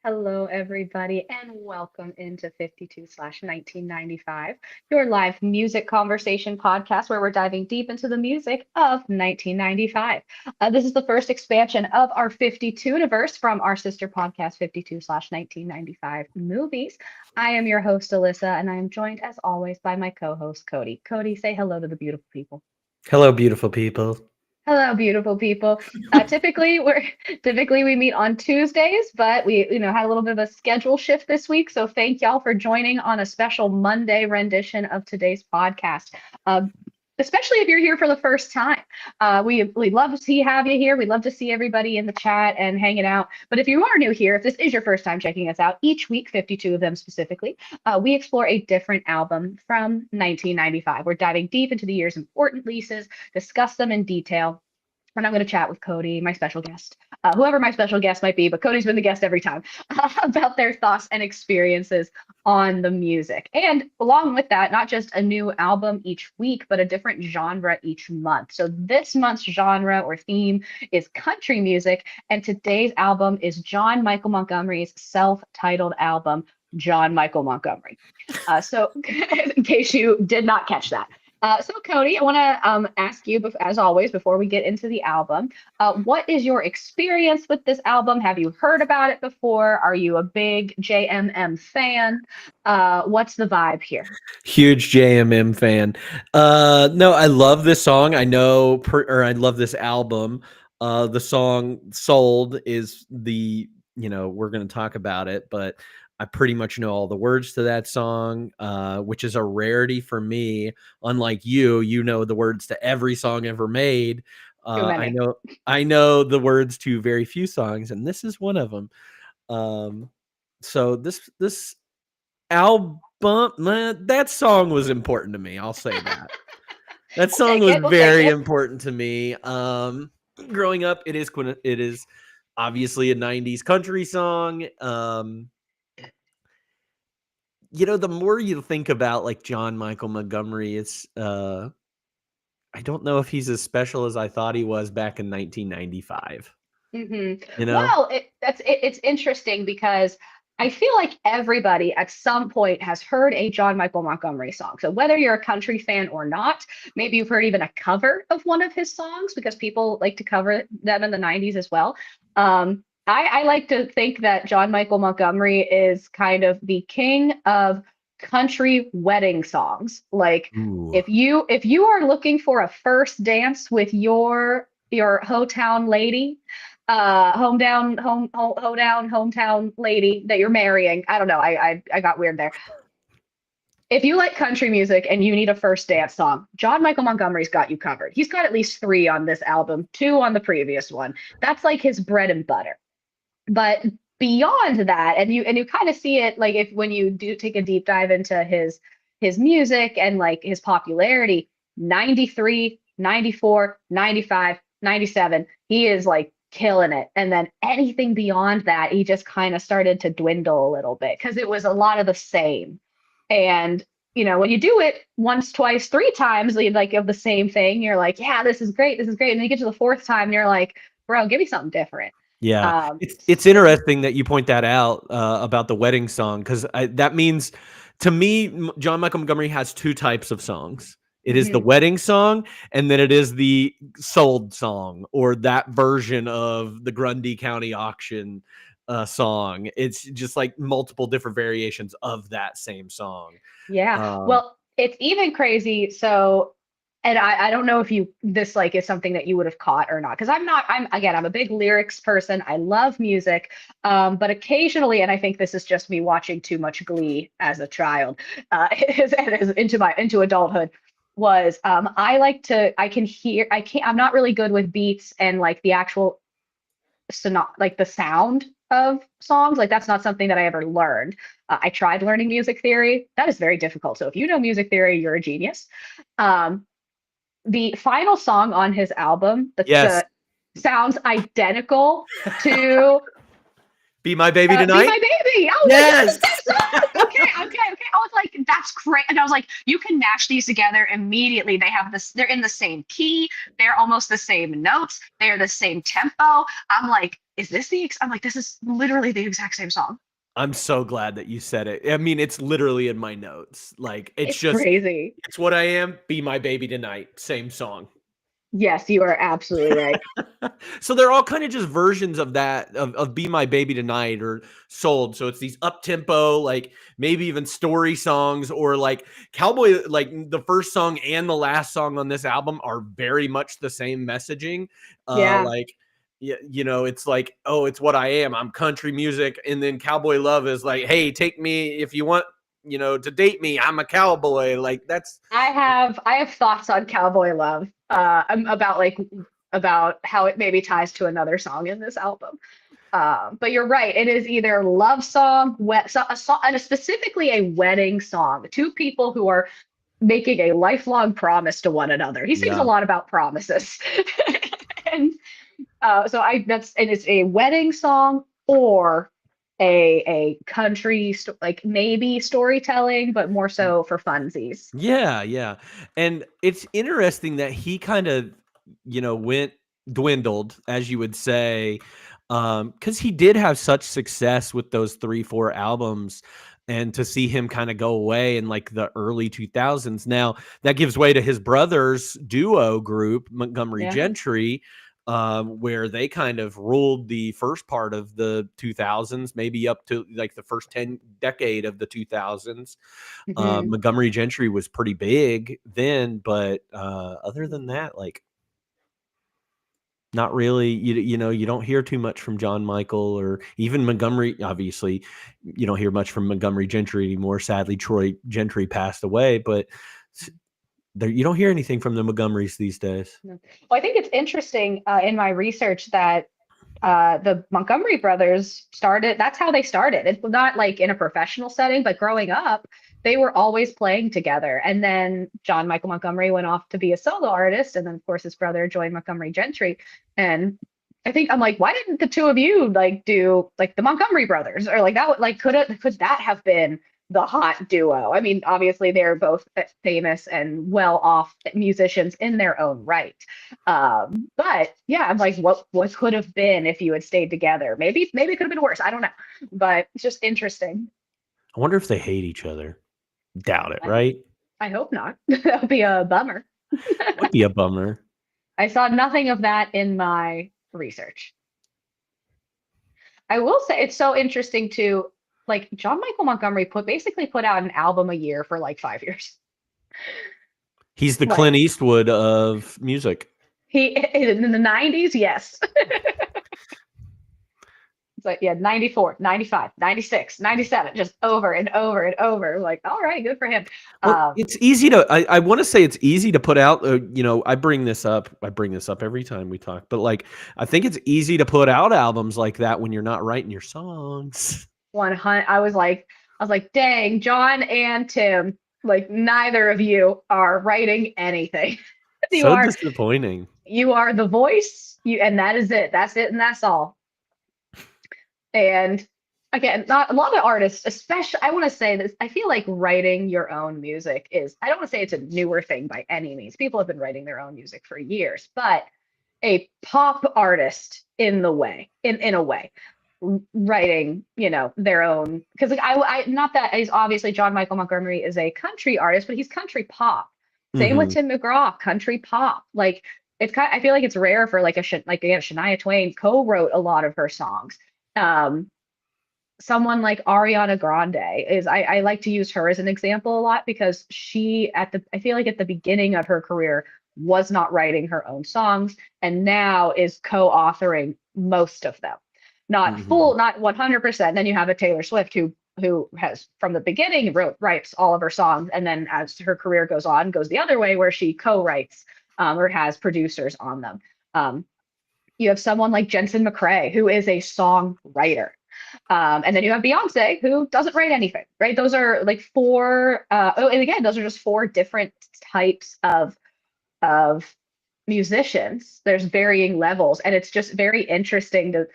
Hello, everybody, and welcome into 52/1995, your live music conversation podcast where we're diving deep into the music of 1995. This is the first expansion of our 52 universe from our sister podcast, 52/1995 movies. I am your host, Alyssa, and I am joined, as always, by my co host, Cody. Cody, say hello to the beautiful people. Hello, beautiful people. Hello, beautiful people. Typically we meet on Tuesdays, but we had a little bit of a schedule shift this week. So thank y'all for joining on a special Monday rendition of today's podcast. Uh, Especially if you're here for the first time. We love to have you here. We love to see everybody in the chat and hanging out. But if you are new here, if this is your first time checking us out, each week, 52 of them specifically, we explore a different album from 1995. We're diving deep into the year's important releases, discuss them in detail, and I'm going to chat with Cody, my special guest, whoever my special guest might be, but Cody's been the guest every time, about their thoughts and experiences on the music. And along with that, not just a new album each week, but a different genre each month. So this month's genre or theme is country music, and today's album is John Michael Montgomery's self-titled album, John Michael Montgomery. So in case you did not catch that. So Cody, I want to ask you, as always, before we get into the album, what is your experience with this album? Have you heard about it before? Are you a big JMM fan? What's the vibe here? Huge JMM fan. No, I love this song. I love this album. The song "Sold" is we're going to talk about it, but I pretty much know all the words to that song, which is a rarity for me. Unlike you know the words to every song ever made. Too I many. know the words to very few songs, and this is one of them. So this album, that song was important to me. I'll say that. That We'll song take was it. We'll take very it. important to me. Growing up, it is obviously a 90s country song. The more you think about like John Michael Montgomery, it's I don't know if he's as special as I thought he was back in 1995. hmm You know? Well, it's interesting because I feel like everybody at some point has heard a John Michael Montgomery song. So whether you're a country fan or not, maybe you've heard even a cover of one of his songs because people like to cover them in the 90s as well. I like to think that John Michael Montgomery is kind of the king of country wedding songs. Like Ooh. if you are looking for a first dance with your hometown lady, hometown lady that you're marrying. I don't know. I got weird there. If you like country music and you need a first dance song, John Michael Montgomery's got you covered. He's got at least three on this album, two on the previous one. That's like his bread and butter. But beyond that, and you kind of see it like if when you do take a deep dive into his music and like his popularity, 93, 94, 95, 97, he is like killing it. And then anything beyond that, he just kind of started to dwindle a little bit because it was a lot of the same. And when you do it once, twice, three times, like of the same thing, you're like, yeah, this is great, this is great. And then you get to the fourth time, and you're like, bro, give me something different. Yeah, Um, it's interesting that you point that out about the wedding song because that means to me, John Michael Montgomery has two types of songs. It is the mhm. wedding song, and then it is the sold song, or that version of the Grundy County auction song. It's just like multiple different variations of that same song. Yeah. Um, Well, it's even crazy. So, and I don't know if this like is something that you would have caught or not, because I'm a big lyrics person. I love music. But occasionally, and I think this is just me watching too much Glee as a child, is into adulthood, was I can hear, I'm not really good with beats and like the actual like the sound of songs. Like that's not something that I ever learned. I tried learning music theory. That is very difficult. So if you know music theory, you're a genius. Um, the final song on his album, yes, the sounds identical to Be My Baby Be Tonight. My Baby. I was like, this is Yes. the same song. Okay. was like, that's great. And I was like, you can mash these together immediately. They have this, they're in the same key, they're almost the same notes, they're the same tempo. I'm like, is this I'm like, this is literally the exact same song. I'm so glad that you said it. I mean, it's literally in my notes. Like, it's It's just, crazy. it's what I am. Be my baby tonight. Same song. Yes, you are absolutely right. So they're all kind of just versions of that of Be My Baby Tonight or Sold. So it's these up tempo, like maybe even story songs, or like Cowboy, like the first song and the last song on this album are very much the same messaging. Yeah. Like you know, it's like, oh, it's what I am. I'm country music. And then Cowboy Love is like, hey, take me if you want, you know, to date me. I'm a cowboy. Like that's I have thoughts on Cowboy Love, about about how it maybe ties to another song in this album. But you're right. It is either love song, a song, and specifically a wedding song. Two people who are making a lifelong promise to one another. He sings a yeah. lot about promises, and so I that's and it's a wedding song or a country like maybe storytelling, but more so for funsies. Yeah, yeah. And it's interesting that he kind of, you know, went dwindled, as you would say, because he did have such success with those 3, 4 albums. And to see him kind of go away in like the early 2000s. Now that gives way to his brother's duo group, Montgomery Yeah. Gentry, where they kind of ruled the first part of the 2000s, maybe up to like the first 10 decade of the 2000s. Hmm. Montgomery Gentry was pretty big then, but other than that, like not really. You know, you don't hear too much from John Michael or even Montgomery. Obviously, you don't hear much from Montgomery Gentry anymore. Sadly, Troy Gentry passed away, but there you don't hear anything from the Montgomerys these days. Well, I think it's interesting in my research that the Montgomery brothers started, that's how they started. It's not like in a professional setting, but growing up, they were always playing together. And then John Michael Montgomery went off to be a solo artist. And then, of course, his brother joined Montgomery Gentry. And I think I'm like, why didn't the two of you like do like the Montgomery brothers or like that? Like, could that have been the hot duo? I mean, obviously, they're both famous and well off musicians in their own right. But yeah, I'm like, what could have been if you had stayed together? Maybe it could have been worse. I don't know, but it's just interesting. I wonder if they hate each other. Doubt it, I right? I hope not. That would be a bummer. Would be a bummer. I saw nothing of that in my research. I will say it's so interesting too. Like John Michael Montgomery basically put out an album a year for like 5 years. He's the Like Clint Eastwood of music. he in the 90s, yes. It's like, yeah, 94, 95, 96, 97, just over and over and over. Like, all right, good for him. Well, Um, it's easy to I wanna say it's easy to put out, you know, I bring this up every time we talk, but, like, I think it's easy to put out albums like that when you're not writing your songs. 100, I was like, dang, John and Tim, like neither of you are writing anything. You So are disappointing. you are the voice, and that is it. That's it and that's all. And again, not a lot of artists, especially, I want to say this, I feel like writing your own music is, I don't want to say it's a newer thing by any means. People have been writing their own music for years, but a pop artist in a way, writing, their own, because like I not that is obviously John Michael Montgomery is a country artist, but he's country pop. Same with Mhm. Tim McGraw, country pop. Like it's kind I feel like it's rare for like like again Shania Twain co-wrote a lot of her songs. Um, Someone like Ariana Grande is I like to use her as an example a lot because she I feel like at the beginning of her career was not writing her own songs and now is co-authoring most of them. Not Mhm. full, not 100%. Then you have a Taylor Swift who has from the beginning writes all of her songs and then as her career goes on goes the other way where she co-writes or has producers on them. Um, you have someone like Jensen McCrae who is a songwriter, and then you have Beyonce, who doesn't write anything, right? Those are like four. Oh, and again, those are just four different types of musicians. There's varying levels, and it's just very interesting to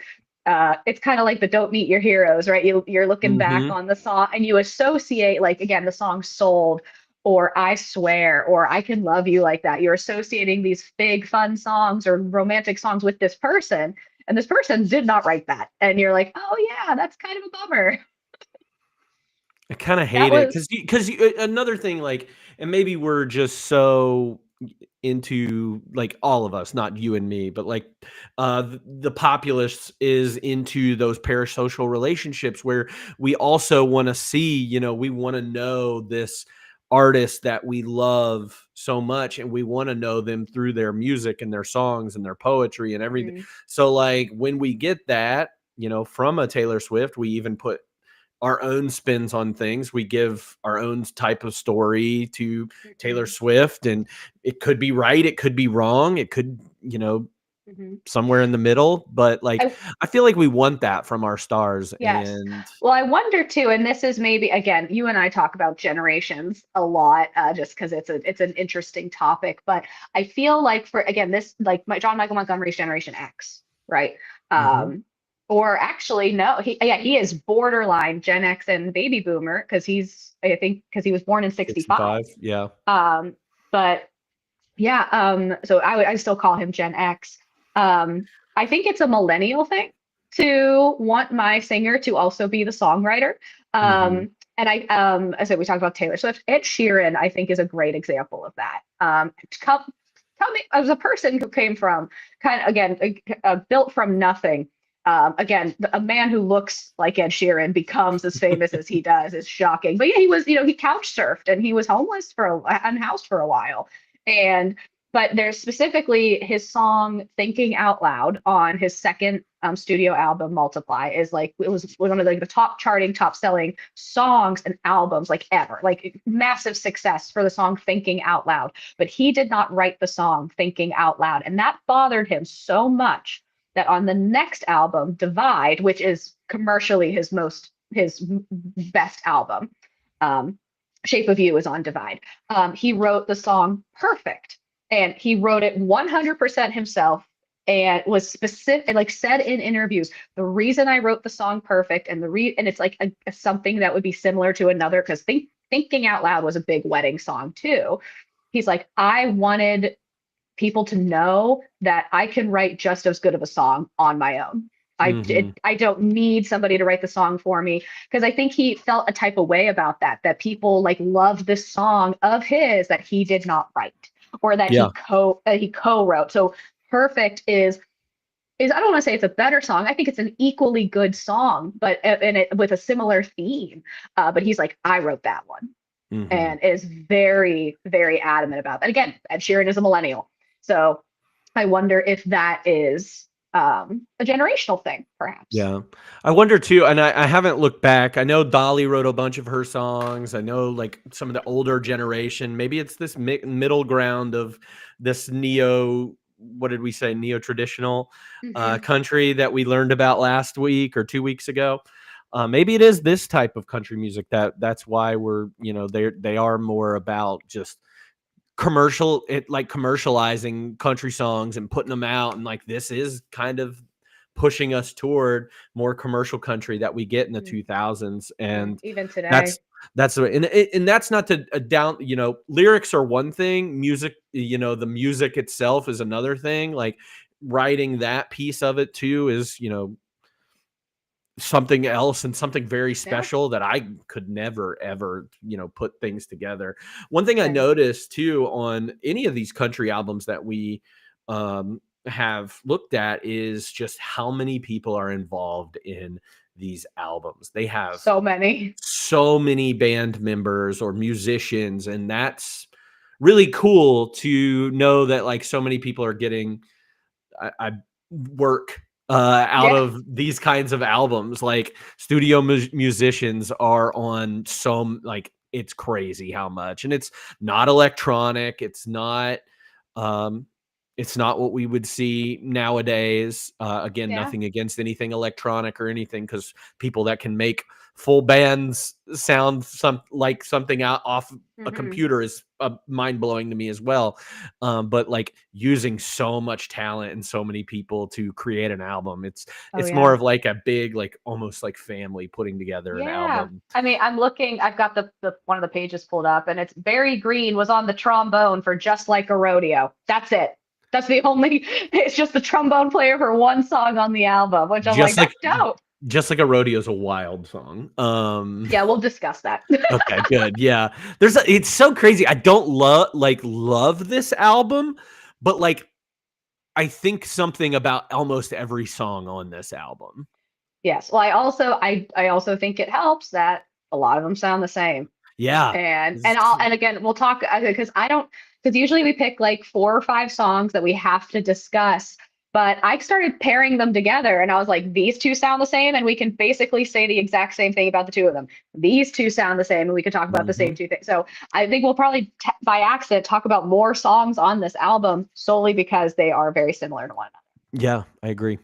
it's kind of like the don't meet your heroes, right? You're looking back Mhm. on the song and you associate, like, again, the song Sold or I Swear or I Can Love You Like That. You're associating these big fun songs or romantic songs with this person, and this person did not write that. And you're like, oh yeah, that's kind of a bummer. I kinda That hate it was because another thing, like, and maybe we're just so into, like, all of us, not you and me, but, like, the populace is into those parasocial relationships where we also wanna see, we wanna know this artist that we love so much, and we wanna know them through their music and their songs and their poetry and everything. Mhm, So, like, when we get that, from a Taylor Swift, we even put our own spins on things. We give our own type of story to Taylor mhm, Swift, and it could be right, it could be wrong, it could, mhm. somewhere in the middle. But like, I I feel like we want that from our stars, Yes. and Well, I wonder too, and this is maybe again, you and I talk about generations a lot, just because it's an interesting topic. But I feel like for again, this like my John Michael Montgomery's Generation X, right? Mhm. Or actually, no, he is borderline Gen X and baby boomer because I think because he was born in '65. 65, yeah. Um, but yeah, so I still call him Gen X. I think it's a millennial thing to want my singer to also be the songwriter. Mhm. And I said we talked about Taylor Swift. Ed Sheeran, I think, is a great example of that. Tell me, as a person who came from kind of again built from nothing. Again, a man who looks like Ed Sheeran becomes as famous as he does is shocking. But yeah, he was, he couch surfed and he was homeless unhoused for a while. And but there's specifically his song "Thinking Out Loud" on his second studio album "Multiply" is like it was one of like the top charting, top selling songs and albums like ever, like massive success for the song "Thinking Out Loud." But he did not write the song "Thinking Out Loud," and that bothered him so much that on the next album, "Divide," which is commercially his best album, um, "Shape of You" is on "Divide." He wrote the song "Perfect," and he wrote it 100% himself and was specific, like said in interviews, the reason I wrote the song "Perfect" and and it's like something that would be similar to another because Thinking Out Loud was a big wedding song too. He's like, I wanted people to know that I can write just as good of a song on my own. Mhm. I don't need somebody to write the song for me because I think he felt a type of way about that people like love this song of his that he did not write or that Yeah. he co-wrote. So "Perfect" is I don't want to say it's a better song. I think it's an equally good song, but and it with a similar theme. But he's like, I wrote that one Mhm. and is very, very adamant about that. Again, Ed Sheeran is a millennial. So I wonder if that is a generational thing, perhaps. Yeah. I wonder too, and I haven't looked back. I know Dolly wrote a bunch of her songs. I know like some of the older generation. Maybe it's this middle ground of this what did we say, neo traditional Hmm. country that we learned about last week or 2 weeks ago. Maybe it is this type of country music that's why we're, they are more about just like commercializing country songs and putting them out, and like this is kind of pushing us toward more commercial country that we get in the 2000s. Yeah, And even today. that's and that's not to down, lyrics are one thing, music, the music itself is another thing. Like writing that piece of it too is, something else and something very Yeah, special that I could never ever, put things together. One thing I same. noticed too on any of these country albums that we have looked at is just how many people are involved in these albums. They have So many. so many band members or musicians, and that's really cool to know that like so many people are getting I work out Yeah. of these kinds of albums. Like studio musicians are on some, like it's crazy how much, and it's not electronic. It's not. Um, It's not what we would see nowadays. Again, Yeah. nothing against anything electronic or anything, because people that can make full bands sound like something out off a Hmm. computer is mind blowing to me as well. But like using so much talent and so many people to create an album, Oh it's more yeah. of like a big, like almost like family putting together an Yeah. album. I mean, I've got the one of the pages pulled up, and it's Barry Green was on the trombone for Just Like a Rodeo. That's it. That's the only, it's just the trombone player for one song on the album, which I'm like, Just like that's dope. just like a rodeo is a wild song. Yeah, we'll discuss that. Okay, good. Yeah. It's so crazy. I don't love this album, but like I think something about almost every song on this album. Yes. Well, I also think it helps that a lot of them sound the same. Yeah. And again, we'll talk because I don't, because usually we pick like 4 or 5 songs that we have to discuss, but I started pairing them together and I was like, these two sound the same, and we can basically say the exact same thing about the two of them. These two sound the same, and we could talk about the same Mhm. two things. So I think we'll probably by accident talk about more songs on this album solely because they are very similar to one Yeah, I agree.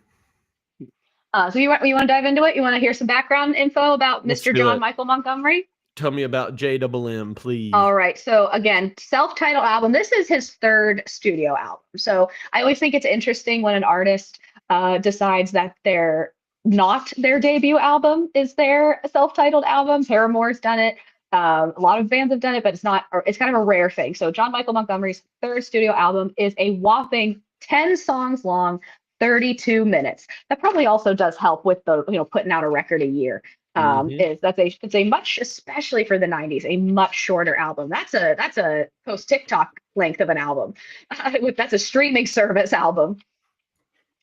another. So you want to dive into it? You want to hear some background info about Let's Mr. do John it. Michael Montgomery? Tell me about JMM, please. All right. So again, self-titled album. This is his third studio album. So I always think it's interesting when an artist decides that they're not their debut album is their self-titled album. Paramore's done it. A lot of bands have done it, but it's not. Or it's kind of a rare thing. So John Michael Montgomery's third studio album is a whopping 10 songs long, 32 minutes. That probably also does help with the putting out a record a year. Mhm. Is that's a it's a much, especially for the 90s, a much shorter album. That's a post TikTok length of an album. That's a streaming service album.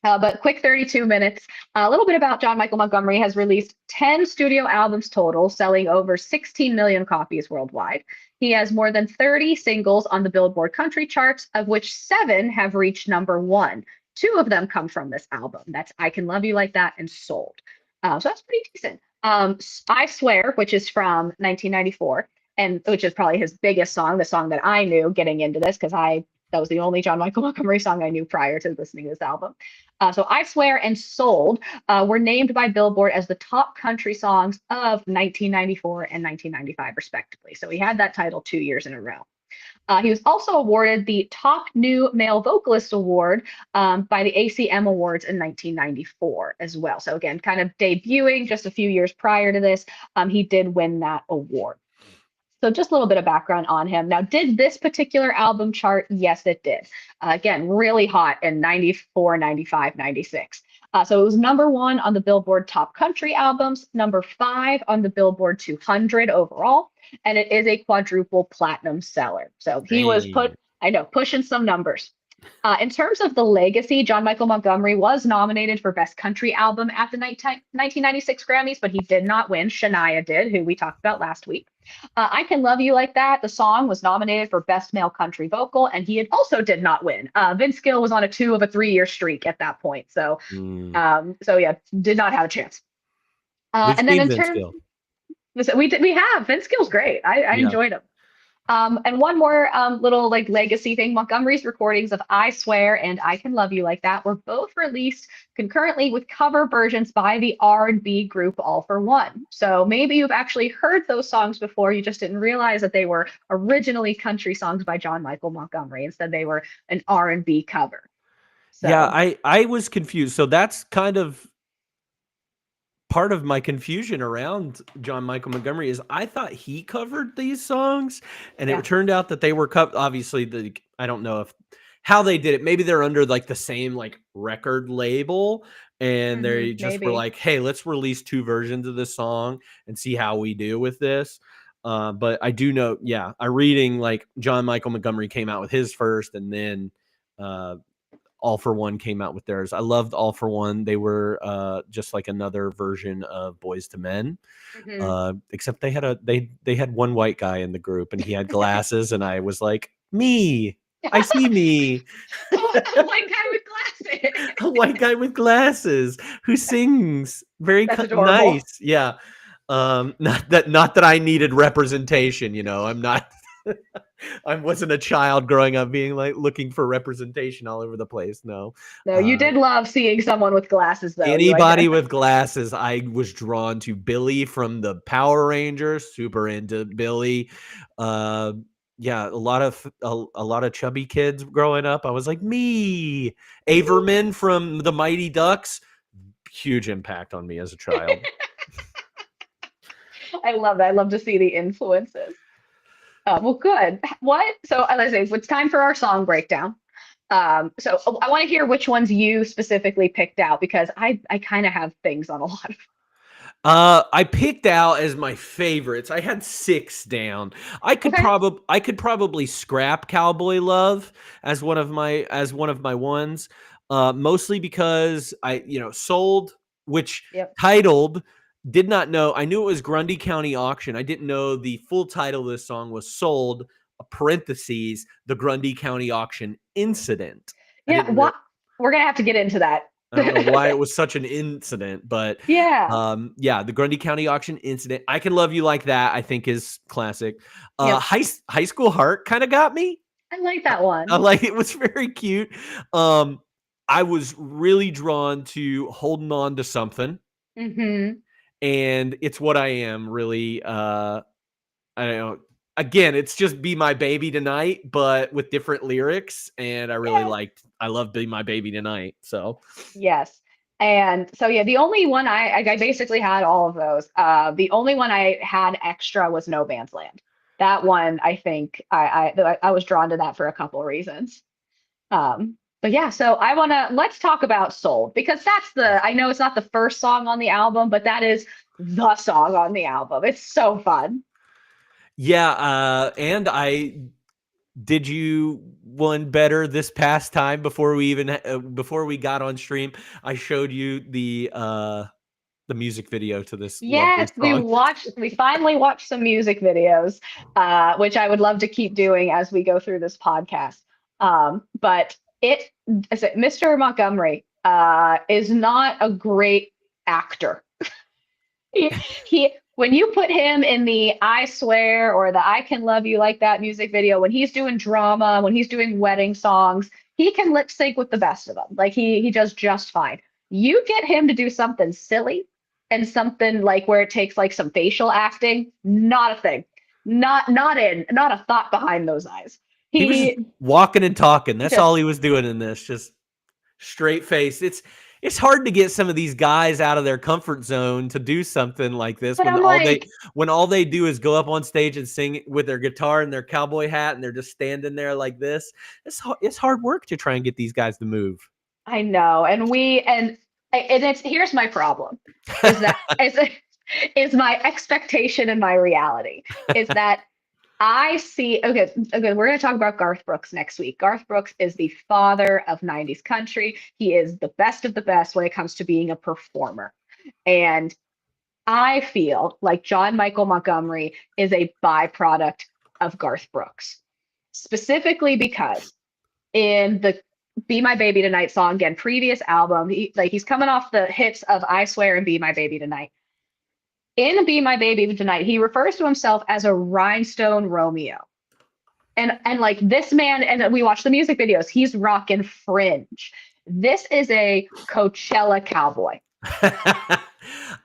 But quick 32 minutes. A little bit about John Michael Montgomery has released 10 studio albums total, selling over 16 million copies worldwide. He has more than 30 singles on the Billboard country charts, of which 7 have reached #1. 2 of them come from this album. That's I Can Love You Like That and Sold. So that's pretty decent. I Swear, which is from 1994, and which is probably his biggest song, the song that I knew getting into this, because that was the only John Michael Montgomery song I knew prior to listening to this album. So I Swear and Sold were named by Billboard as the top country songs of 1994 and 1995, respectively. So he had that title 2 years in a row. He was also awarded the Top New Male Vocalist Award by the ACM Awards in 1994 as well. So again, kind of debuting just a few years prior to this, he did win that award. So just a little bit of background on him. Now, did this particular album chart? Yes, it did. Again, really hot in 94, 95, 96. So it was #1 on the Billboard Top Country Albums, #5 on the Billboard 200 overall, and it is a quadruple platinum seller. So he was Dang. pushing some numbers. In terms of the legacy, John Michael Montgomery was nominated for Best Country Album at the 1996 Grammys, but he did not win. Shania did, who we talked about last week. I Can Love You Like That, the song, was nominated for Best Male Country Vocal, and he also did not win. Vince Gill was on a 2 of a 3-year streak at that point. Mm. So yeah, did not have a chance. We've And then seen in Vince turn, Gill. we have Vince Gill's great. I Yeah. enjoyed him. And one more little like legacy thing, Montgomery's recordings of I Swear and I Can Love You Like That were both released concurrently with cover versions by the R&B group All for One. So maybe you've actually heard those songs before, you just didn't realize that they were originally country songs by John Michael Montgomery. Instead, they were an R&B cover. Yeah, So I was confused. So that's kind of part of my confusion around John Michael Montgomery is I thought he covered these songs, and it yeah. turned out that they were obviously I don't know if how they did it. Maybe they're under like the same like record label, and they just were Maybe. like, "Hey, let's release 2 versions of this song and see how we do with this." But I do know, yeah, I reading like John Michael Montgomery came out with his first, and then uh, All for One came out with theirs. I loved All for One. They were just like another version of Boys to Men, Hmm. except they had one white guy in the group, and he had glasses, and I was like, me, I see me, Oh, a white guy with glasses. a white guy with glasses who sings very That's adorable. nice. Yeah. Not that I needed representation. I'm not. I wasn't a child growing up being like looking for representation all over the place. No. No, you Uh, did love seeing someone with glasses, though. You Anybody identified. with glasses, I was drawn to. Billy from the Power Rangers, super into Billy. Uh, yeah, a lot of chubby kids growing up. I was like, me. Averman from the Mighty Ducks, huge impact on me as a child. I love that. I love to see the influences. Well, good. What? So, let's say it's time for our song breakdown. So I want to hear which ones you specifically picked out because I kind of have things on a lot of. I picked out as my favorites. I had 6 down. Okay. I could probably scrap Cowboy Love as one of my ones. Mostly because Sold, which Yep. titled, did not know. I knew it was Grundy County Auction. I didn't know the full title of this song was Sold, parentheses, the Grundy County Auction Incident. I Yeah. didn't What? We're gonna have to get into that. I don't know why it was such an incident, but Yeah. yeah, the Grundy County Auction Incident. I Can Love You Like That, I think is classic. Yep. High School Heart kind of got me. I like I, that I one. like it was very cute. Um, I was really drawn to Holding On to Something, Hmm. and It's What I Am. Really, I don't know. Again, it's just Be My Baby Tonight, but with different lyrics, and Yeah. I love Be My Baby Tonight. So Yes. And so yeah, the only one I basically had all of those. The only one I had extra was No Man's Land. That one I think I was drawn to that for a couple of reasons. But yeah, so let's talk about Soul because I know it's not the first song on the album, but that is the song on the album. It's so fun. yeah, and I did you one better this past time before we got on stream. I showed you the music video to this lovely Yes, song. we finally watched some music videos, which I would love to keep doing as we go through this podcast. But Mr. Montgomery is not a great actor. When you put him in the I Swear or the I Can Love You Like That music video, when he's doing drama, when he's doing wedding songs, he can lip sync with the best of them. Like he does just fine. You get him to do something silly and something like where it takes like some facial acting, not a thing. Not a thought behind those eyes. He was just He walking and talking. That's all just he was doing in this. Just straight face. It's hard to get some of these guys out of their comfort zone to do something like this but I'm like, when all they do is go up on stage and sing with their guitar and their cowboy hat and they're just standing there like this. It's hard work to try and get these guys to move. I know. And it's here's my problem is that is my expectation and my reality is that I see okay, we're gonna talk about Garth Brooks next week. Garth Brooks is the father of 90s country. He is the best of the best when it comes to being a performer. And I feel like John Michael Montgomery is a byproduct of Garth Brooks, specifically because in the Be My Baby Tonight song, again, previous album, he's coming off the hits of I Swear and Be My Baby Tonight. In Be My Baby Tonight, he refers to himself as a rhinestone Romeo. And like this man, and we watch the music videos, he's rocking fringe. This is a Coachella cowboy.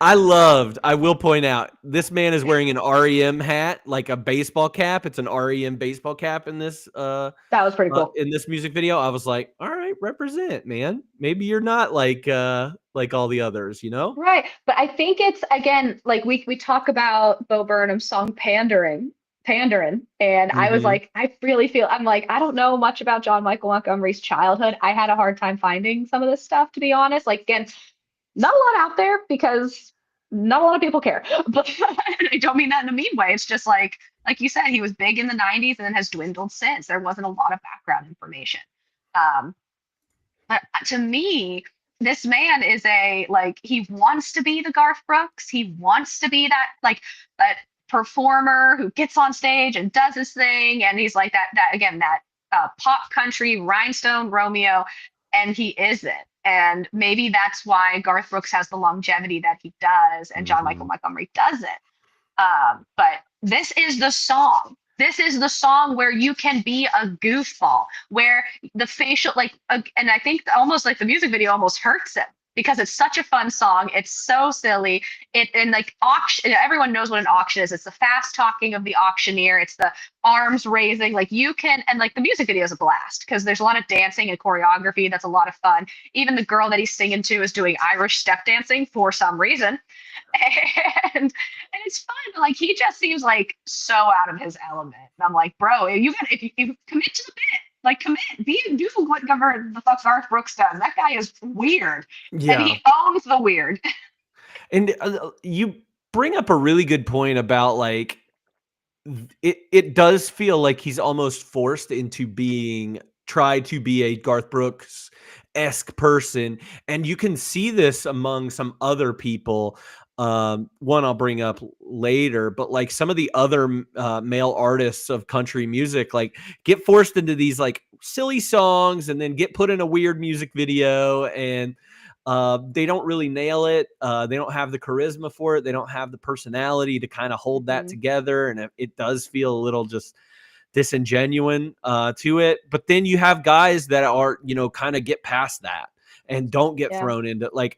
I will point out, this man is wearing an REM hat, like a baseball cap. It's an REM baseball cap That was pretty cool. in this music video. I was like, all right, represent, man. Maybe you're not like all the others, you know? Right. But I think it's again, like we talk about Bo Burnham's song Pandering. And I was Hmm. like, I'm like, I don't know much about John Michael Montgomery's childhood. I had a hard time finding some of this stuff, to be honest. Like again, not a lot out there because not a lot of people care. But I don't mean that in a mean way. It's just like you said, he was big in the 90s and then has dwindled since. There wasn't a lot of background information. Um, but to me, this man is he wants to be the Garth Brooks. He wants to be that performer who gets on stage and does his thing. And he's like that pop country rhinestone Romeo, and he isn't. And maybe that's why Garth Brooks has the longevity that he does, and John Michael Hmm. Montgomery doesn't. But this is the song. this is the song where you can be a goofball, where the facial, like, and I think almost like the music video almost hurts him because it's such a fun song. It's so silly. And like auction, everyone knows what an auction is. It's the fast talking of the auctioneer. It's the arms raising. Like you can, and like the music video is a blast because there's a lot of dancing and choreography. That's a lot of fun. Even the girl that he's singing to is doing Irish step dancing for some reason. And it's fun. Like he just seems like so out of his element. And I'm like, bro, you got if you commit to the bit, like commit, do whatever the fuck Garth Brooks does. That guy is weird, and Yeah. he owns the weird. And you bring up a really good point about like it does feel like he's almost forced into being try to be a Garth Brooks esque person, and you can see this among some other people. One I'll bring up later, but like some of the other male artists of country music, like get forced into these like silly songs, and then get put in a weird music video, and they don't really nail it. They don't have the charisma for it. They don't have the personality to kind of hold that Mhm. together. And it does feel a little just disingenuine to it. But then you have guys that are, kind of get past that and don't get Yeah. thrown into like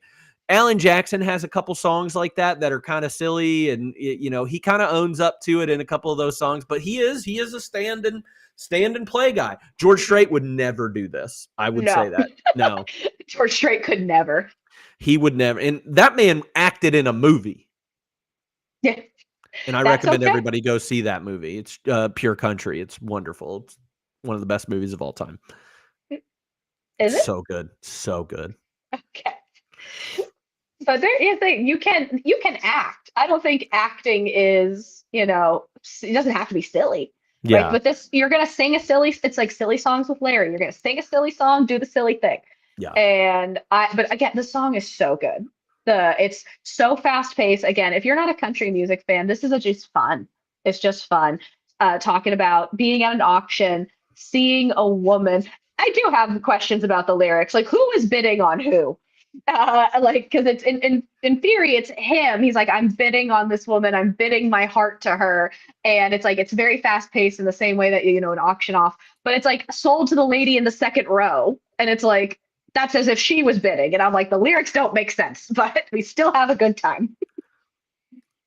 Alan Jackson has a couple songs like that are kind of silly. And, he kind of owns up to it in a couple of those songs. But he is a stand and play guy. George Strait would never do this. I would No, say that. No. George Strait could never. He would never. And that man acted in a movie. Yeah, And I that's recommend okay. everybody go see that movie. It's Pure Country. It's wonderful. It's one of the best movies of all time. Is it So good. So good. okay? But there is a you can act. I don't think acting is, it doesn't have to be silly. Like Yeah. with this, you're gonna sing a silly, it's like silly songs with Larry. You're gonna sing a silly song, do the silly thing. Yeah. But again, the song is so good. It's so fast paced. Again, if you're not a country music fan, this is just fun. It's just fun. Talking about being at an auction, seeing a woman. I do have questions about the lyrics. Like who is bidding on who? Like because it's in theory it's him. He's like, I'm bidding on this woman, I'm bidding my heart to her. And it's like it's very fast paced in the same way that an auction off, but it's like sold to the lady in the second row. And it's like that's as if she was bidding. And I'm like, the lyrics don't make sense, but we still have a good time.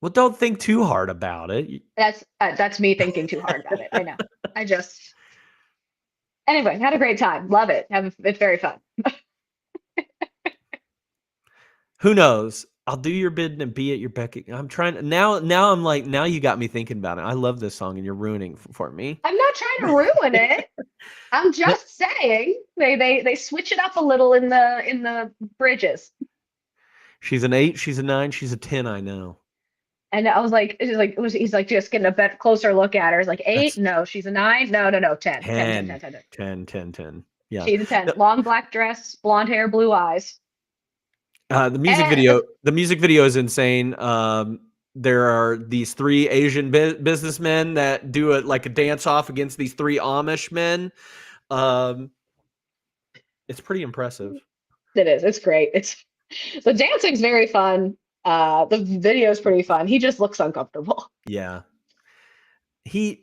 Well, don't think too hard about it. That's me thinking too hard about it. I know. I just anyway had a great time. Love it. It's very fun. Who knows? I'll do your bidding and be at your beck. I'm trying now. I'm like, now you got me thinking about it. I love this song, and you're ruining for me. I'm not trying to ruin it. I'm just saying they switch it up a little in the bridges. She's an 8. She's a 9. She's a 10. I know. And I was like, he's like just getting a bit closer look at her. It's like 8, That's no, she's a 9, no, 10, 10, 10, 10, 10, 10, 10. 10, 10, 10. Yeah. She's a 10. Long black dress, blonde hair, blue eyes. The And music video is insane. There are these 3 Asian businessmen that do like a dance off against these 3 Amish men. It's pretty impressive. it is. It's great. It's the dancing's very fun. The video's pretty fun. He just looks uncomfortable. Yeah. He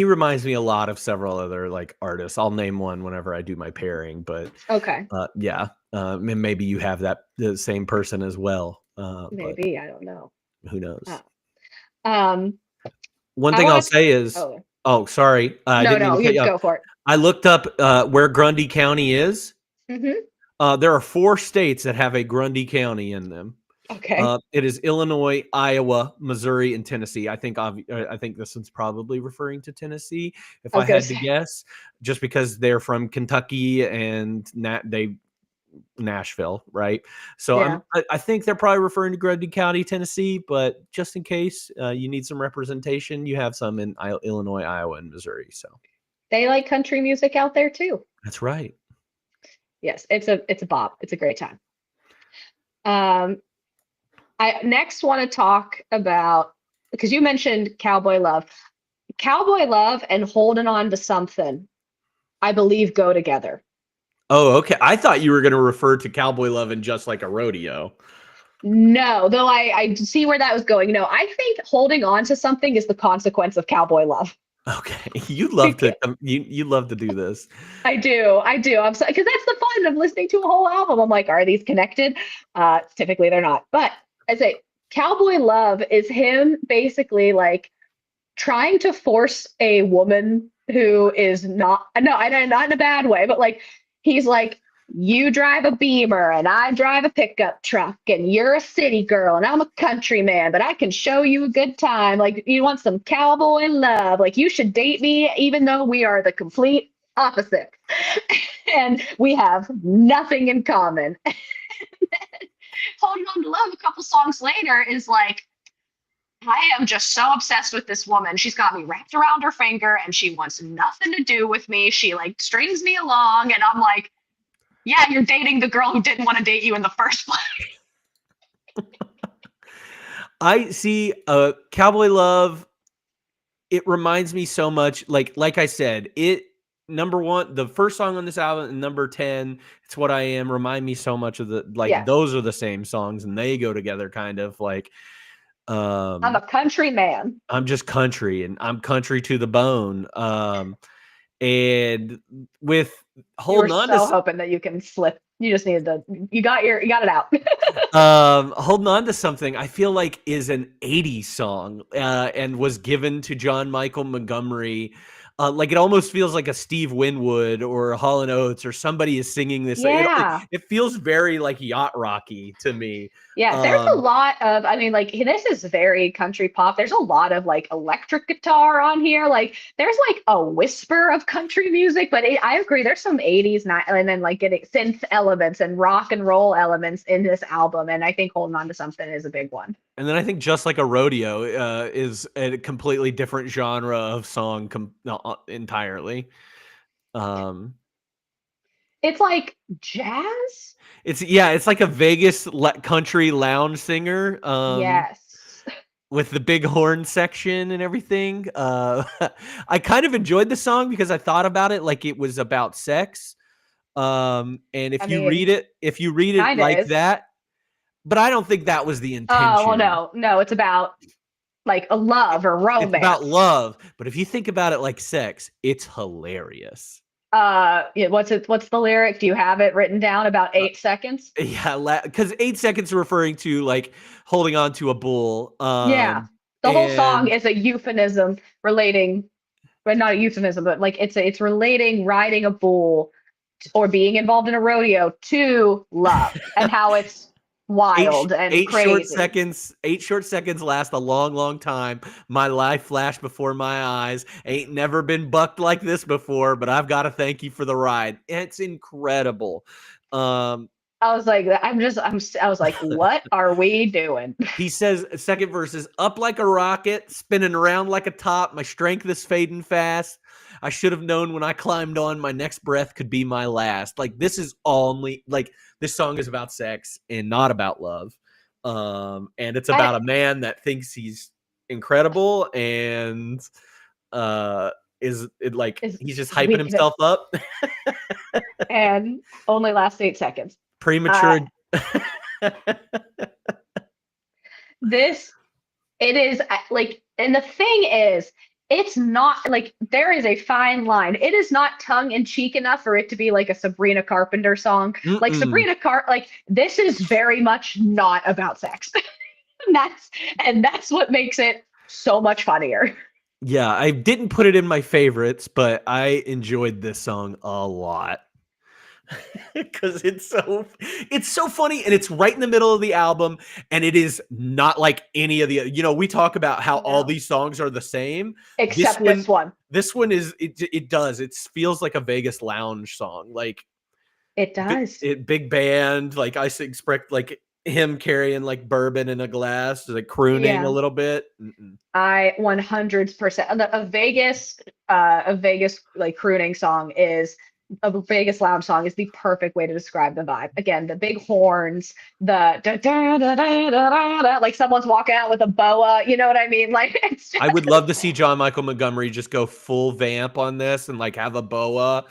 reminds me a lot of several other like artists. I'll name one whenever I do my pairing, but Okay. yeah. And maybe you have the same person as well. But Maybe. I don't know. who knows? Um, One I thing I'll want to. say is, Oh, oh, sorry, I no, didn't mean no, to cut you you off. go for it. I looked up where Grundy County is. Hmm. There are 4 states that have a Grundy County in them. Okay. It is Illinois, Iowa, Missouri, and Tennessee. I think this one's probably referring to Tennessee, if I I was gonna had to say, guess, just because they're from Kentucky and Nashville, right? So yeah. I think they're probably referring to Grundy County, Tennessee, but just in case you need some representation, you have some in Illinois, Iowa, and Missouri. So They like country music out there too. that's right. Yes, it's a bop. It's a great time. Um, I next want to talk about because you mentioned Cowboy Love. Cowboy Love and holding on to something, I believe, go together. Oh, okay. I thought you were going to refer to Cowboy Love in Just Like a Rodeo. No, though I see where that was going. No, I think holding on to something is the consequence of Cowboy Love. Okay, you love to you love to do this. I do. I'm sorry, because that's the fun of listening to a whole album. I'm like, are these connected? Typically they're not. But I say Cowboy Love is him basically like trying to force a woman who is not no, not in a bad way, but like he's like, you drive a Beamer and I drive a pickup truck, and you're a city girl and I'm a country man, but I can show you a good time. Like, you want some cowboy love. Like, you should date me, even though we are the complete opposite. And we have nothing in common. Holding on to love a couple songs later is like, I am just so obsessed with this woman. She's got me wrapped around her finger and she wants nothing to do with me. She like strings me along, and I'm like, yeah, you're dating the girl who didn't want to date you in the first place. I see, Cowboy Love, it reminds me so much, like I said, it number 1, the first song on this album, and number 10, It's What I Am, remind me so much of the like, Yeah, those are the same songs, and they go together kind of like, I'm a country man. I'm just country, and I'm country to the bone, and with You were holding on to so hoping that you can slip. You just needed to, you got it out. Holding on to something, I feel like is an 80s song, and was given to John Michael Montgomery. Like it almost feels like a Steve Winwood or a Hall and Oates or somebody is singing this. Yeah. It feels very like yacht rocky to me. Yeah, there's a Um, lot of, I mean, like, this is very country pop. There's a lot of like electric guitar on here. Like, there's like a whisper of country music, but I agree, there's some 80s, and then like getting synth elements and rock and roll elements in this album. And I think Holding On to Something is a big one. and then I think Just Like a Rodeo is a completely different genre of song entirely. Um, It's like jazz. it's like a Vegas country lounge singer. Yes. With the big horn section and everything. I kind of enjoyed the song because I thought about it like it was about sex. And I mean, if you read it kind of like is. that, but I don't think that was the Oh, well, intention. no, no, it's about like a love or It's about romance. love, but if you think about it like sex, it's hilarious. Yeah, what's the lyric? Do you have it written down? About Uh, 8 seconds? yeah, because 8 seconds are referring to like holding on to a bull. Yeah. The whole song And is a euphemism relating, but not a euphemism, but like it's relating riding a bull or being involved in a rodeo to love and how it's wild and crazy. 8 short seconds last a long, long time. My life flashed before my eyes. Ain't never been bucked like this before, but I've got to thank you for the ride. It's incredible. Um, I was like, I was like, what are we doing? he says, second verse is up like a rocket, spinning around like a top. My strength is fading fast. I should have known when I climbed on, my next breath could be my last. Like this is only like this song is about sex and not about love. And it's I about a man that thinks he's incredible and uh is it like is he's just hyping weakness himself up. and only lasts 8 seconds. Uh, Premature. this it is like, and the thing is, it's not like there is a fine line. It is not tongue in cheek enough for it to be like a Sabrina Carpenter song. Like Mm-mm. like this is very much not about sex. and that's and that's what makes it so much funnier. Yeah, I didn't put it in my favorites, but I enjoyed this song a lot. Because it's so funny and it's right in the middle of the album and it is not like any of the we talk about how all No, these songs are the same. This except one this one. this one is it feels like a Vegas lounge song. Like It does. big band, like I expect like him carrying like bourbon in a glass, like crooning a Yeah. little bit. Mm-mm. I 100% a Vegas like crooning song is a Vegas lounge song is the perfect way to describe the vibe. Again, the big horns, the da, da, da, da, da, da, like someone's walking out with a boa, you know what I mean? Like it's I would love to see John Michael Montgomery just go full vamp on this and like have a boa.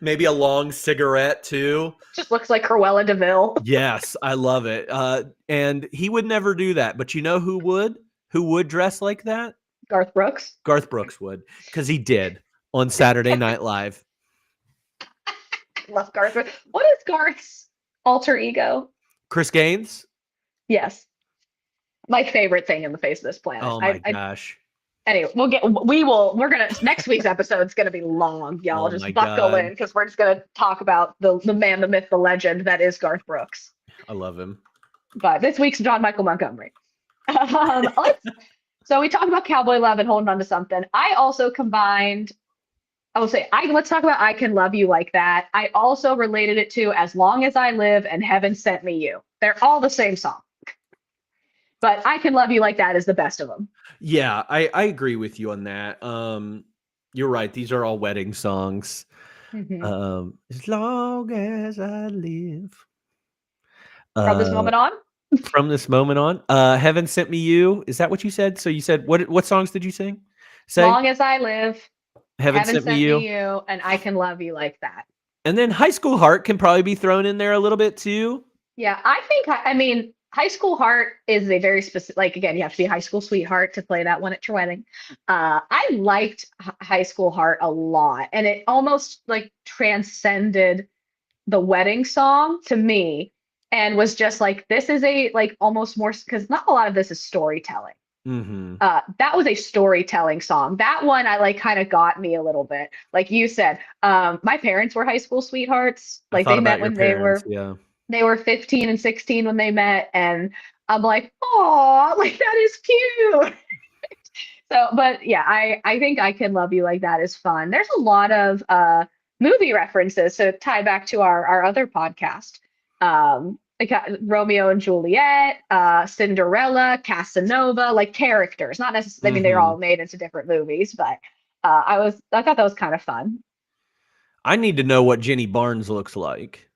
Maybe a long cigarette too. just looks like Cruella DeVille. Yes, I love it. And he would never do that, but you know who would? Who would dress like that? Garth Brooks. Garth Brooks would, because he did on Saturday Night Live. Love Garth Brooks. What is Garth's alter ego? Chris Gaines. Yes, my favorite thing in the face of this planet. Oh my gosh. Anyway, we're gonna, next week's episode is gonna be long, y'all. Oh my Just buckle in God. because we're just gonna talk about the man, the myth, the legend that is Garth Brooks. I love him. But this week's John Michael Montgomery. So we talked about Cowboy Love and holding on to something. I also combined, I will say, let's talk about I Can Love You Like That. I also related it to As Long as I Live and Heaven Sent Me You. They're all the same song. But I Can Love You Like That is the best of them. Yeah, I agree with you on that. You're right. These are all wedding songs. As long as I live. From this moment on? From this moment on. Heaven Sent Me You. Is that what you said? So you said, what songs did you sing? Say? As Long as I Live, Heaven Sent Me You, and I Can Love You Like That. And then High School Heart can probably be thrown in there a little bit too. Yeah, I mean, High School Heart is a very specific, like, again, you have to be a high school sweetheart to play that one at your wedding. I liked High School Heart a lot, and it almost like transcended the wedding song to me, and was just like, this is a like almost more, because not a lot of this is storytelling. That was a storytelling song. That one I like kind of got me a little bit. Like you said, my parents were high school sweethearts. Like they met when they were 15 and 16 when they met, and I'm like, oh, like that is cute. So, but yeah, I think I Can Love You Like That is fun. There's a lot of movie references to tie back to our other podcast. Romeo and Juliet, Cinderella, Casanova, like characters, not necessarily, I mean, they're all made into different movies, but I thought that was kind of fun. I need to know what Jenny Barnes looks like.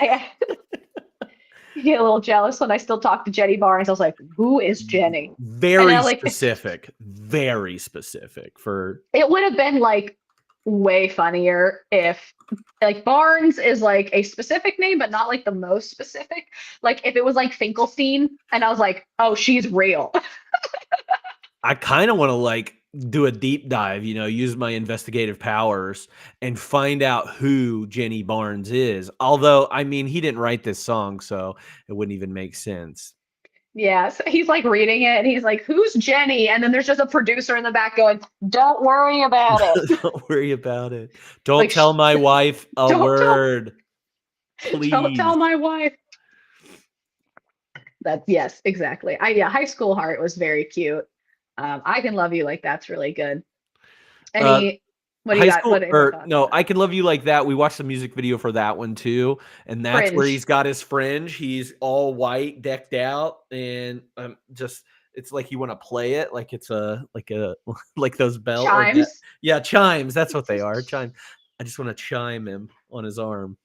You get a little jealous when I still talk to Jenny Barnes. I was like, who is Jenny? Very specific. Very specific. For it would have been like way funnier if like Barnes is like a specific name, but not like the most specific. Like if it was like Finkelstein and I was like, oh, she's real. I kind of want to like do a deep dive, use my investigative powers and find out who Jenny Barnes is. Although, I mean, he didn't write this song, so it wouldn't even make sense. Yeah, so he's like reading it and he's like, who's Jenny? And then there's just a producer in the back going, don't worry about it. Don't worry about it. Don't like, tell my wife a word. Please. Don't tell my wife. Yes, exactly. High School Heart was very cute. I Can Love You Like That's really good. What do you got? No, I Can Love You Like That. We watched the music video for that one too, and that's fringe. Where he's got his fringe. He's all white, decked out, and it's like you want to play it like it's like those bells. Chimes. Yeah, chimes. That's what they are. Chime. I just want to chime him on his arm.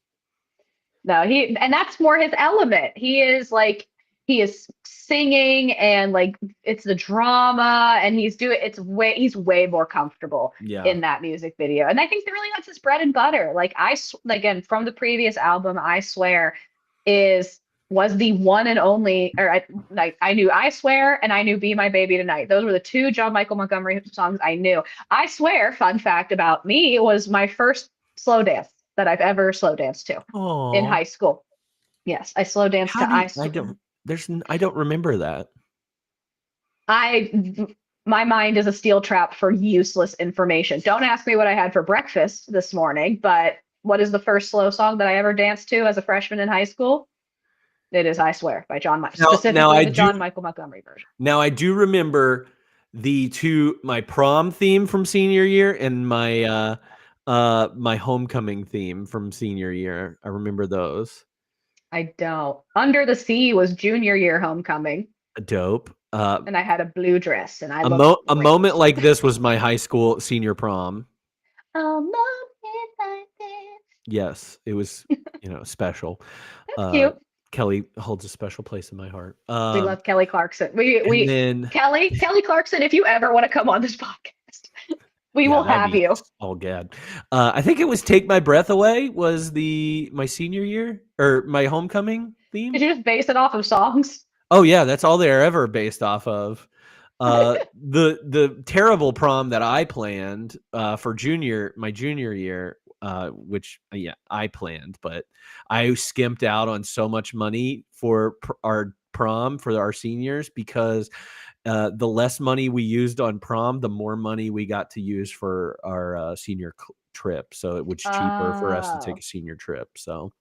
No, and that's more his element. He is singing and like it's the drama and he's way more comfortable in that music video. And I think that really that's his bread and butter. Like again, from the previous album, I Swear was the one and only, or I knew I Swear and I knew Be My Baby Tonight. Those were the two John Michael Montgomery songs I knew. I Swear, fun fact about me, was my first slow dance that I've ever slow danced to in high school. Yes, I slow danced to I Swear. I don't remember that. My mind is a steel trap for useless information. Don't ask me what I had for breakfast this morning, but what is the first slow song that I ever danced to as a freshman in high school? It is I Swear by John Michael, specifically the John Michael Montgomery version. Now I do remember my prom theme from senior year and my my homecoming theme from senior year. I remember those. I don't. Under the Sea was junior year homecoming. Dope. And I had a blue dress, and a moment like this was my high school senior prom. A moment like this. Yes, it was special. That's cute. Kelly holds a special place in my heart. We love Kelly Clarkson. Kelly Clarkson. If you ever want to come on this podcast, we will have you. Oh God. I think it was Take My Breath Away was my senior year or my homecoming theme. Did you just base it off of songs? Oh yeah, that's all they're ever based off of. The terrible prom that I planned for my junior year, which yeah, I planned, but I skimped out on so much money for our prom for our seniors because the less money we used on prom, the more money we got to use for our senior trip. So it was cheaper for us to take Oh, a senior trip. So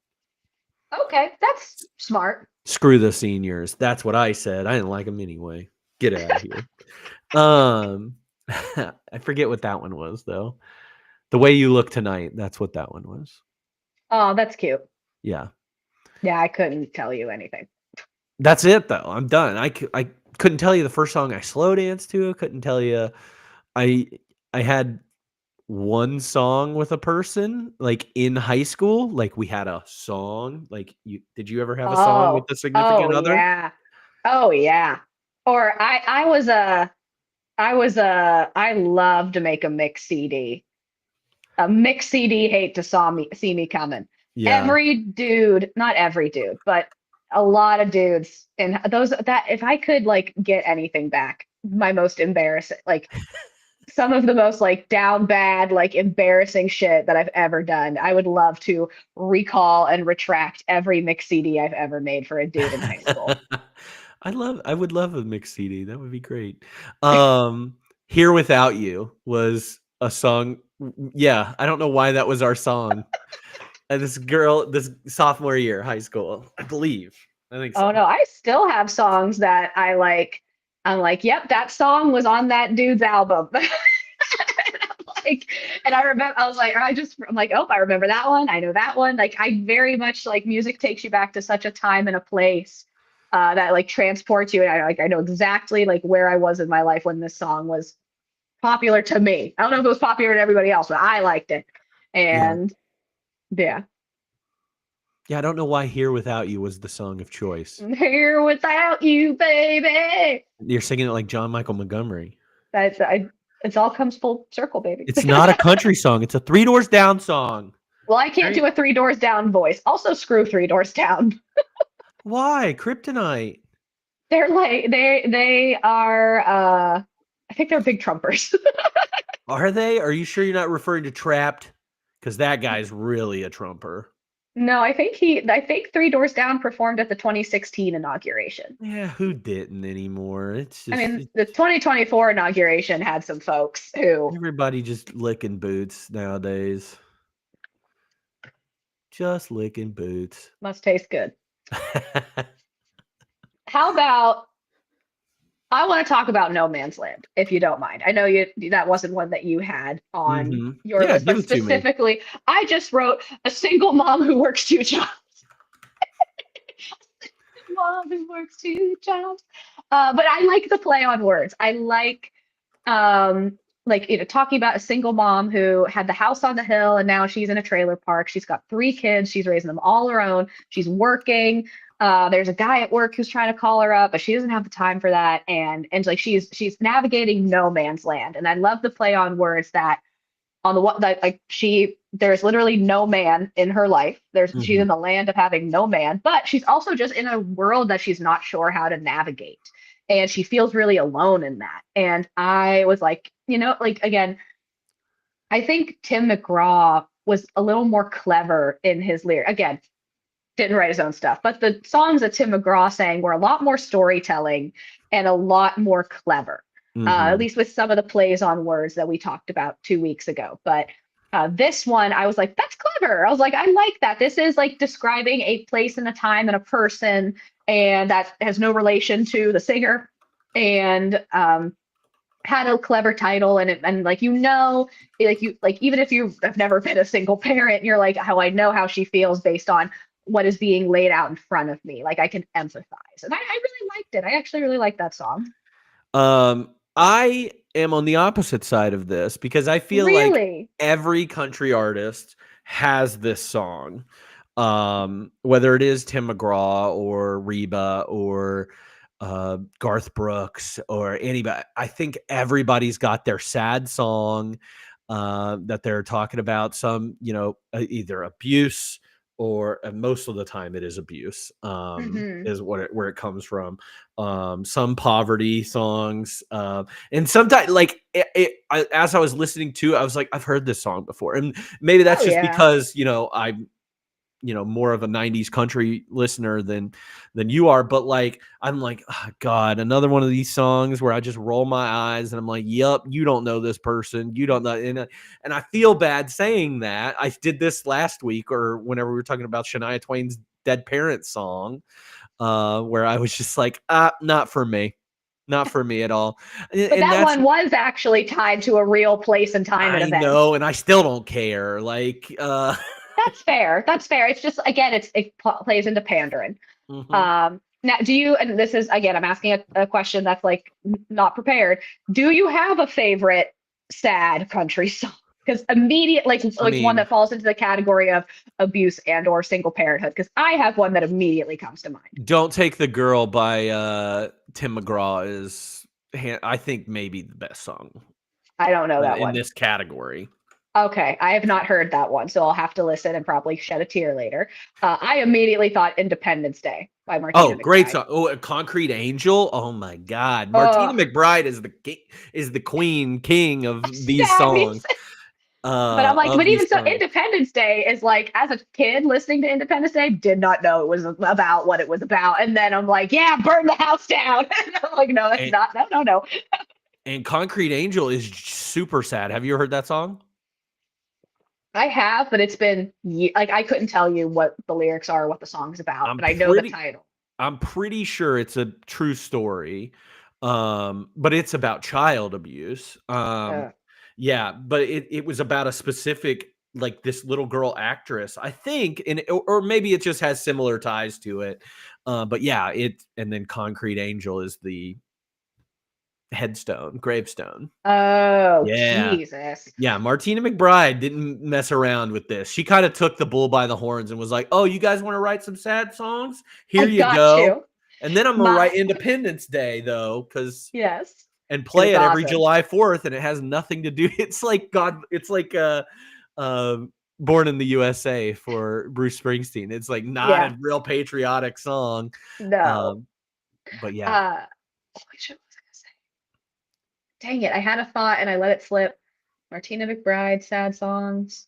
okay, that's smart. screw the seniors. That's what I said. I didn't like them anyway. Get out of here. Um, I forget what that one was though. The Way You Look Tonight. That's what that one was. Oh, that's cute. Yeah. Yeah, I couldn't tell you anything. That's it though. I'm done. I couldn't tell you the first song I slow danced to. Couldn't tell you. I I had one song with a person like in high school. Like we had a song. Like did you ever have a song with Oh, a oh significant other? yeah. Oh yeah. Or I love to make a mix CD. A mix CD hate to see me coming. Yeah. Every dude, not every dude, but a lot of dudes and those that if I could like get anything back, my most embarrassing like some of the most like down bad, like embarrassing shit that I've ever done. I would love to recall and retract every mix CD I've ever made for a dude in high school. I would love a mixed CD. That would be great. Here Without You was a song. Yeah, I don't know why that was our song. And this sophomore year, high school, I believe. I think Oh so. no, I still have songs that I like. I'm like, yep, that song was on that dude's album. Like, and I remember, I was like, I'm like, oh, I remember that one. I know that one. Like, I very much like music takes you back to such a time and a place that like transports you. And I know exactly like where I was in my life when this song was popular to me. I don't know if it was popular to everybody else, but I liked it. Yeah. And yeah, Yeah, I don't know why Here Without You was the song of choice. I'm here without you, baby. You're singing it like John Michael Montgomery. It's all comes full circle, baby. It's not a country song. It's a Three Doors Down song. Well, I can't Right? do a Three Doors Down voice. Also, screw Three Doors Down. Why? Kryptonite. They're like they are. I think they're big Trumpers. Are they? Are you sure you're not referring to Trapped? Because that guy's really a Trumper. No, I think Three Doors Down performed at the 2016 inauguration. Yeah, who didn't anymore? It's I just mean, the 2024 inauguration had some folks who everybody just licking boots nowadays. Just licking boots. must taste good. How about I want to talk about No Man's Land, if you don't mind. I know that wasn't one that you had on Mhm. your Yeah, list, give but it to me. specifically, I just wrote a single mom who works two jobs. Mom who works two jobs. But I like the play on words. I like talking about a single mom who had the house on the hill and now she's in a trailer park. She's got three kids. She's raising them all her own. She's working. There's a guy at work who's trying to call her up, but she doesn't have the time for that. And like she's navigating no man's land. And I love the play on words that on the one that like there's literally no man in her life. She's Mhm. in the land of having no man, but she's also just in a world that she's not sure how to navigate. And she feels really alone in that. And I was like, like again, I think Tim McGraw was a little more clever in his lyric. Again, didn't write his own stuff, but the songs that Tim McGraw sang were a lot more storytelling and a lot more clever. At Mhm. least with some of the plays on words that we talked about 2 weeks ago. But this one, I was like, that's clever. I was like, I like that. This is like describing a place and a time and a person, and that has no relation to the singer. And had a clever title and like like you like even if you have never been a single parent, you're like how I know how she feels based on what is being laid out in front of me. Like I can empathize, and I really liked it. I actually really liked that song. I am on the opposite side of this because I feel like Really? every country artist has this song. Whether it is Tim McGraw or Reba or Garth Brooks or anybody, I think everybody's got their sad song that they're talking about some, either abuse or most of the time it is abuse, Hmm. is where it comes from. Some poverty songs, and sometimes like as I was listening to it, I was like, I've heard this song before, and maybe that's Oh just yeah. because I'm more of a 90s country listener than you are, but like I'm like, oh, God, another one of these songs where I just roll my eyes and I'm like, yup, you don't know this person, you don't know. And I feel bad saying that. I did this last week, or whenever we were talking about Shania Twain's Dead Parents song, where I was just like, not for me, not for me at all. But And that that's, one was actually tied to a real place and time and I event. know, and I still don't care, like That's fair. That's fair. It's just again, plays into pandering. mhm. Now, do you? And this is again, I'm asking a question that's like not prepared. Do you have a favorite sad country song? Because immediate, I like one mean, that falls into the category of abuse and or single parenthood. Because I have one that immediately comes to mind. Don't Take the Girl by Tim McGraw is, I think, maybe the best song I don't know that in one. this category. Okay, I have not heard that one, so I'll have to listen and probably shed a tear later. I immediately thought Independence Day by Oh, Martina great McBride. song. Oh, a Concrete Angel. Oh my God. Martina Oh, McBride is the king of these sad songs. music. But I'm like, Of but these even so, songs. Independence Day is like, as a kid listening to Independence Day, did not know it was about what it was about. And then I'm like, yeah, burn the house down. And I'm like, no, that's And not, no, no, no. Concrete Angel is super sad. Have you heard that song? I have, but it's been like, I couldn't tell you what the lyrics are, or what the song's about, I'm but I know the pretty title. I'm pretty sure it's a true story, but it's about child abuse. Uh, Yeah, but it was about a specific, like, this little girl actress, I think, and or maybe it just has similar ties to it. But yeah, and then Concrete Angel is the gravestone. oh, Yeah. Jesus. Yeah, Martina McBride didn't mess around with this. She kind of took the bull by the horns and was like, "Oh, you guys want to write some sad songs? Here I you got go." you. And then I'm gonna My, write Independence Day though, because yes, and because play it's it every awesome. July 4th, and it has nothing to do. It's like God. It's like Born in the USA for Bruce Springsteen. It's like not Yeah, a real patriotic song. no. Um, but yeah, Uh, what was I gonna say? Dang it, I had a thought and I let it slip. Martina McBride, sad songs.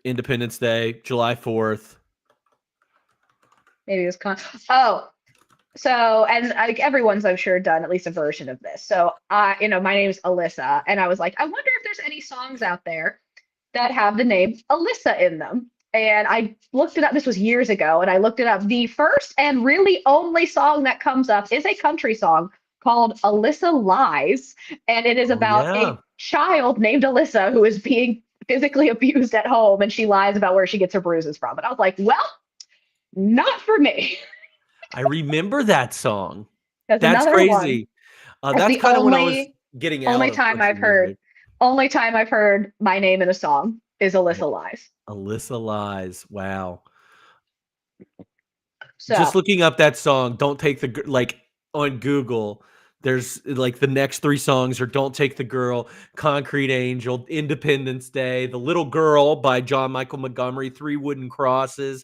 Independence Day, July 4th. Maybe it was oh, so and like everyone's I'm sure done at least a version of this. So my name's Alyssa, and I was like, I wonder if there's any songs out there that have the name Alyssa in them. And I looked it up. This was years ago, and I looked it up. The first and really only song that comes up is a country song called Alyssa Lies, and it is Oh about yeah, a child named Alyssa who is being physically abused at home, and she lies about where she gets her bruises from. And I was like, well, not for me. I remember that song. That's That's another one. crazy. That's That's the kind of when I was getting out only of time country I've heard music. only time I've heard my name in a song is Alyssa Lies. Alyssa Lies. Wow. Just So looking up that song, Don't Take the like on Google, there's like the next 3 songs are Don't Take the Girl, Concrete Angel, Independence Day, The Little Girl by John Michael Montgomery, Three Wooden Crosses,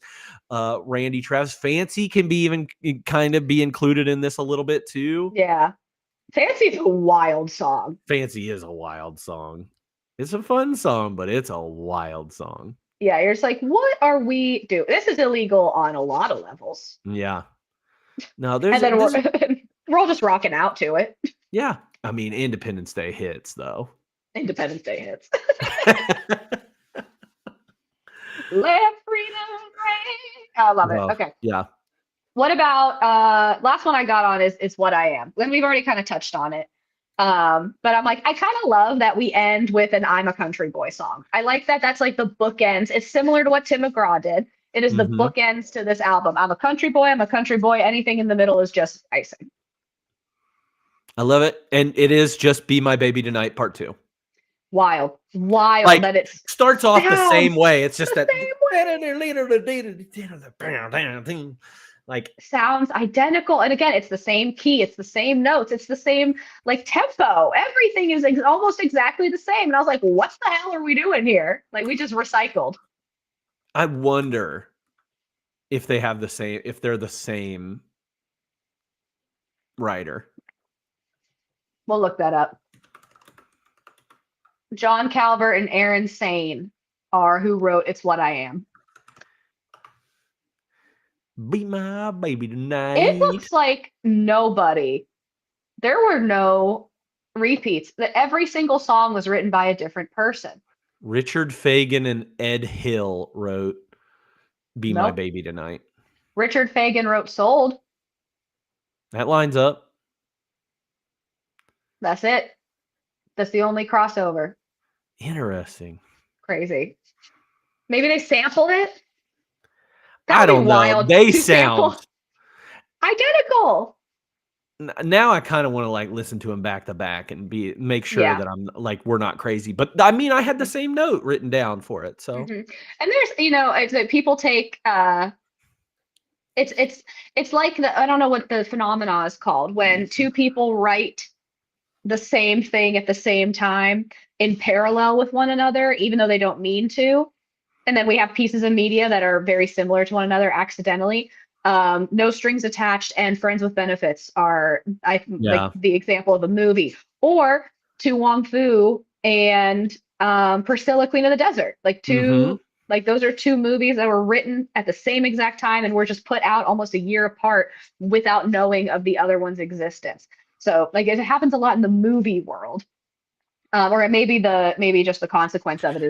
Randy Travis. Fancy can be even kind of be included in this a little bit too. yeah, Fancy's a wild song. Fancy is a wild song. It's a fun song, but it's a wild song. Yeah, you're just like, what are we doing? This is illegal on a lot of levels. Yeah. No, And then there's we're all just rocking out to it. yeah. I mean, Independence Day hits though. Independence Day hits. Let freedom ring. I love it. Oh, Okay. yeah. What about last one I got on is What I Am. And we've already kind of touched on it. But I'm like, I kind of love that we end with an I'm a Country Boy song. I like that that's like the bookends. It's similar to what Tim McGraw did. It is the Mhm. bookends to this album. I'm a country boy, I'm a country boy. Anything in the middle is just icing. I love it, and it is just "Be My Baby Tonight" part 2. Wild. Wild Like, that it starts off the same sounds way, it's just the that same like, sounds identical. And again, it's the same key, it's the same notes, it's the same like tempo. Everything is almost exactly the same. And I was like, what the hell are we doing here? Like we just recycled. I wonder. if they're the same writer. We'll look that up. John Calvert and Aaron Sane are who wrote It's What I Am. Be my baby It tonight. looks like nobody, there were no repeats. That every single song was written by a different person. Richard Fagan and Ed Hill wrote Be My Nope. Baby Tonight. Richard Fagan wrote Sold. That lines up. That's it. That's the only crossover. Interesting. Crazy. Maybe they sampled it. That I would be don't know. wild They to sample sound identical. now I kind of want to like listen to them back to back and make sure Yeah. that I'm like we're not crazy. But I mean, I had the same note written down for it. So Mm-hmm. And there's, it's that people take it's like I don't know what the phenomena is called when two people write the same thing at the same time in parallel with one another, even though they don't mean to. And then we have pieces of media that are very similar to one another accidentally. No Strings Attached and Friends with Benefits are like yeah. the example of a movie, or To Wong Fu and Priscilla, Queen of the Desert, Mm-hmm. like those are two movies that were written at the same exact time and were just put out almost a year apart without knowing of the other one's existence. So like it happens a lot in the movie world, or maybe just the consequence of it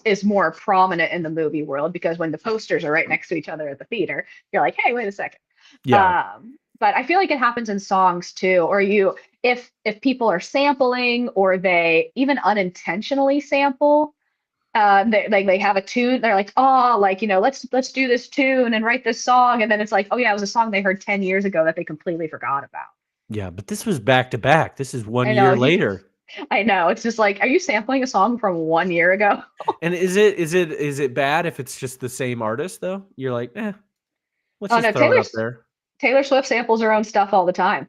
is more prominent in the movie world because when the posters are right next to each other at the theater, you're like, hey, wait a second. Yeah. But I feel like it happens in songs too, or if people are sampling or they even unintentionally sample. They have a tune. They're like, oh, like let's do this tune and write this song, and then it's like, oh yeah, it was a song they heard 10 years ago that they completely forgot about. Yeah. But this was back to back. This is one I know. year later. I know. It's just like, are you sampling a song from 1 year ago? And is it bad if it's just the same artist though? You're like, let's Oh just no, throw it up there. Taylor Swift samples her own stuff all the time.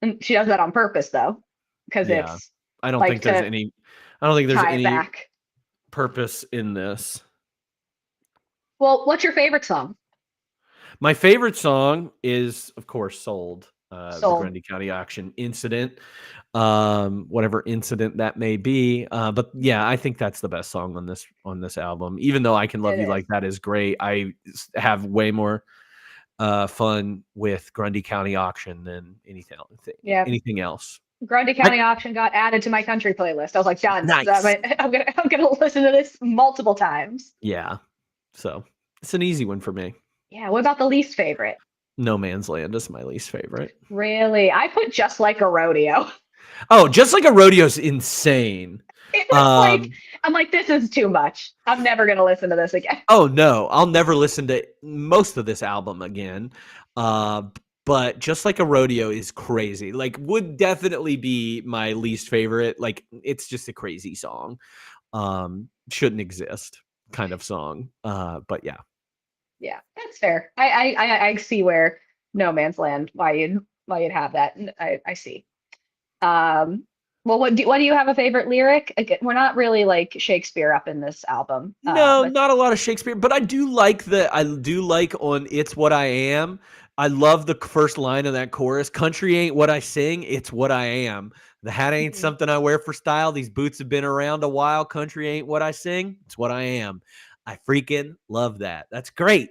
And she does that on purpose though, because Yeah. it's I don't like think there's to any I don't think there's tie it any back. purpose in this. Well, what's your favorite song? My favorite song is, of course, Sold, the Soul. Grundy County auction incident, whatever incident that may be. But yeah, I think that's the best song on this album. Even though I Can Love It You is. Like That is great, I have way more fun with Grundy County auction than Yeah. anything else. Grundy I, County Auction got added to my country playlist. I was like, done. nice. I'm gonna listen to this multiple times. Yeah. So it's an easy one for me. Yeah. What about the least favorite? No Man's Land is my least favorite. Really? I put Just Like a Rodeo. Oh, Just Like a Rodeo's insane. It was like, I'm like, this is too much. I'm never gonna listen to this again. Oh no, I'll never listen to most of this album again. Uh, but Just Like a Rodeo is crazy. Like, would definitely be my least favorite. Like, it's just a crazy song. Shouldn't exist kind of song. But yeah. Yeah, that's fair. I see where No Man's Land, why you'd have that. I see. Um, well, what do you have a favorite lyric? Again, we're not really like Shakespeare up in this album. No, But not a lot of Shakespeare, but I do like on It's What I Am. I love the first line of that chorus. Country ain't what I sing, it's what I am. The hat ain't Mhm. something I wear for style. These boots have been around a while. Country ain't what I sing, it's what I am. I freaking love that. That's great.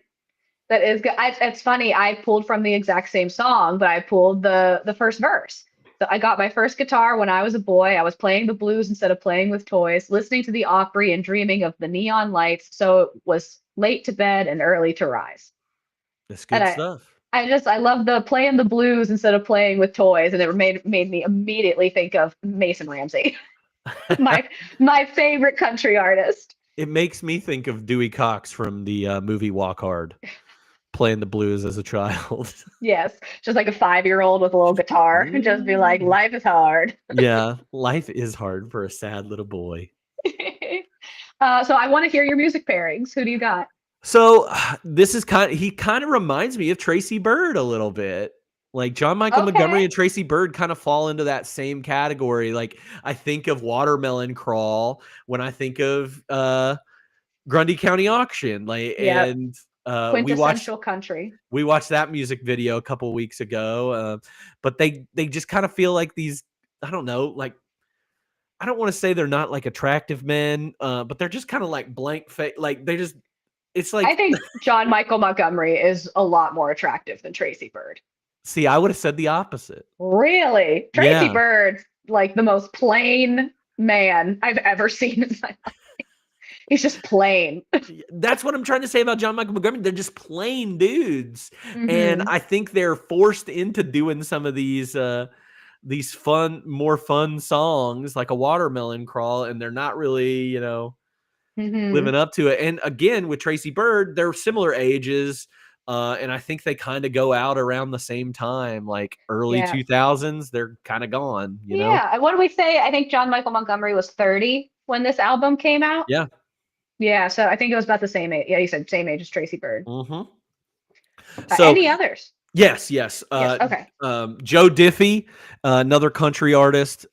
That is good. It's funny. I pulled from the exact same song, but I pulled the first verse. So I got my first guitar when I was a boy. I was playing the blues instead of playing with toys, listening to the Opry and dreaming of the neon lights. So it was late to bed and early to rise. That's And good stuff. I love the playing the blues instead of playing with toys, and it made me immediately think of Mason Ramsey, my my favorite country artist. It makes me think of Dewey Cox from the movie Walk Hard, playing the blues as a child. Yes, just like a 5-year-old with a little guitar, just be like, life is hard. Yeah, life is hard for a sad little boy. So I want to hear your music pairings. Who do you got? So this is he kind of reminds me of Tracy Bird a little bit. Like John Michael Montgomery Okay. and Tracy Bird kind of fall into that same category. Like I think of Watermelon Crawl when I think of Grundy County Auction. Like Yep. We watched Quintessential country. that music video a couple weeks ago. But they just kind of feel like these. I don't know, like I don't want to say they're not like attractive men, but they're just kind of like blank face. Like they just, it's I like, think John Michael Montgomery is a lot more attractive than Tracy Bird. see, I would have said the opposite. Really? Tracy Yeah. Bird's like the most plain man I've ever seen in my life. He's just plain. That's what I'm trying to say about John Michael Montgomery. They're just plain dudes. And Hmm. I think they're forced into doing some of these fun, more fun songs like a watermelon crawl, and they're not really, living Hmm. up to it. And again, with Tracy Bird, they're similar ages. And I think they kind of go out around the same time, like early Yeah. 2000s. They're kind of gone. Yeah. What do we say? I think John Michael Montgomery was 30 when this album came out. Yeah. Yeah. So I think it was about the same age. Yeah. You said same age as Tracy Bird. Hmm. So Any others? yes. Yes. Okay. Joe Diffie, another country artist.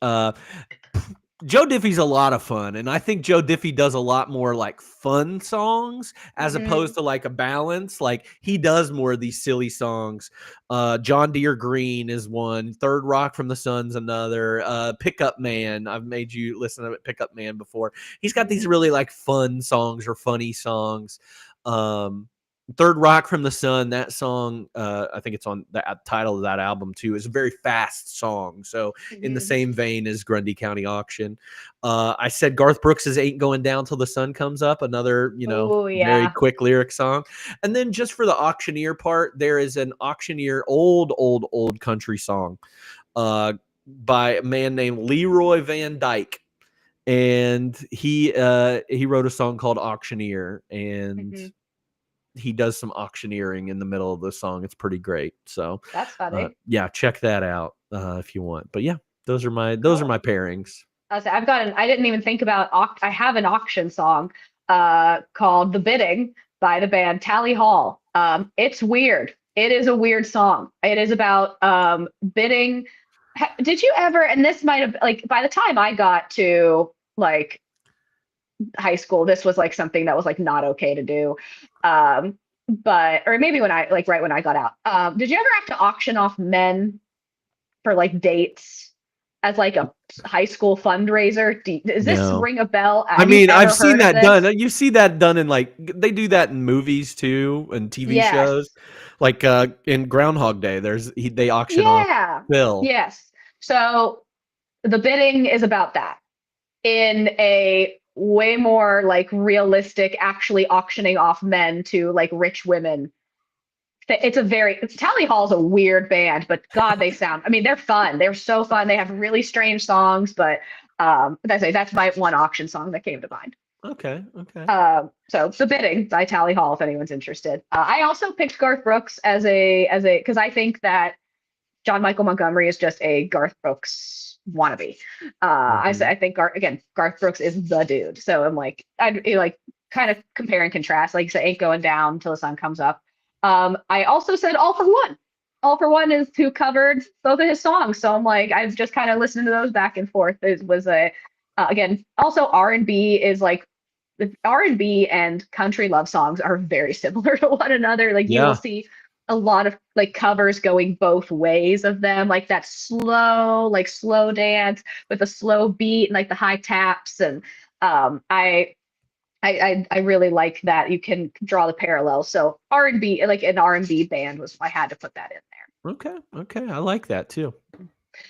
Joe Diffie's a lot of fun, and I think Joe Diffie does a lot more like fun songs as Hmm. opposed to like a balance. Like he does more of these silly songs. John Deere Green is one. Third Rock from the Sun's another. Pickup Man. I've made you listen to Pickup Man before. He's got these Hmm. really like fun songs or funny songs. Um, Third Rock from the Sun, that song, I think it's on the title of that album too, is a very fast song. So in the Hmm. same vein as Grundy County Auction. I said Garth Brooks's Ain't Going Down Till the Sun Comes Up, another, Oh very yeah. quick lyric song. And then just for the auctioneer part, there is an auctioneer, old country song by a man named Leroy Van Dyke. And he wrote a song called Auctioneer, and Hmm. he does some auctioneering in the middle of the song. It's pretty great. So, That's funny. yeah, check that out if you want. But yeah, those are my Cool. pairings. I've got an. I didn't even think about. I have an auction song, called "The Bidding" by the band Tally Hall. It's weird. It is a weird song. It is about bidding. Did you ever? And this might have like by the time I got to like high school, this was like something that was like not okay to do. But or maybe when I like right when I got out. Did you ever have to auction off men for like dates as like a high school fundraiser? Does this No. ring a bell? I Have you mean, I've ever seen heard of that done. this? You see that done in like they do that in movies too and TV shows. Yes. Like in Groundhog Day, they auction off Yeah. Phil. Yes. So the bidding is about that in a way more like realistic, actually auctioning off men to like rich women. Tally Hall's a weird band, but God, they sound. I mean, they're fun. They're so fun. They have really strange songs, but that's my one auction song that came to mind. Okay, okay. So The Bidding by Tally Hall, if anyone's interested. I also picked Garth Brooks as a because I think that John Michael Montgomery is just a Garth Brooks wannabe. Mhm. I think Garth Brooks is the dude. So I'm like I like kind of compare and contrast. Like you said, ain't going down till the sun comes up. I also said All for One. All for One is who covered both of his songs. So I'm like I've just kind of listened to those back and forth. It was a again also R&B is like the R&B and country love songs are very similar to one another. Like you will Yeah. see a lot of like covers going both ways of them, like that slow dance with a slow beat and like the high taps. And I really like that you can draw the parallel. So R&B, like an R&B band was I had to put that in there. Okay. Okay. I like that too.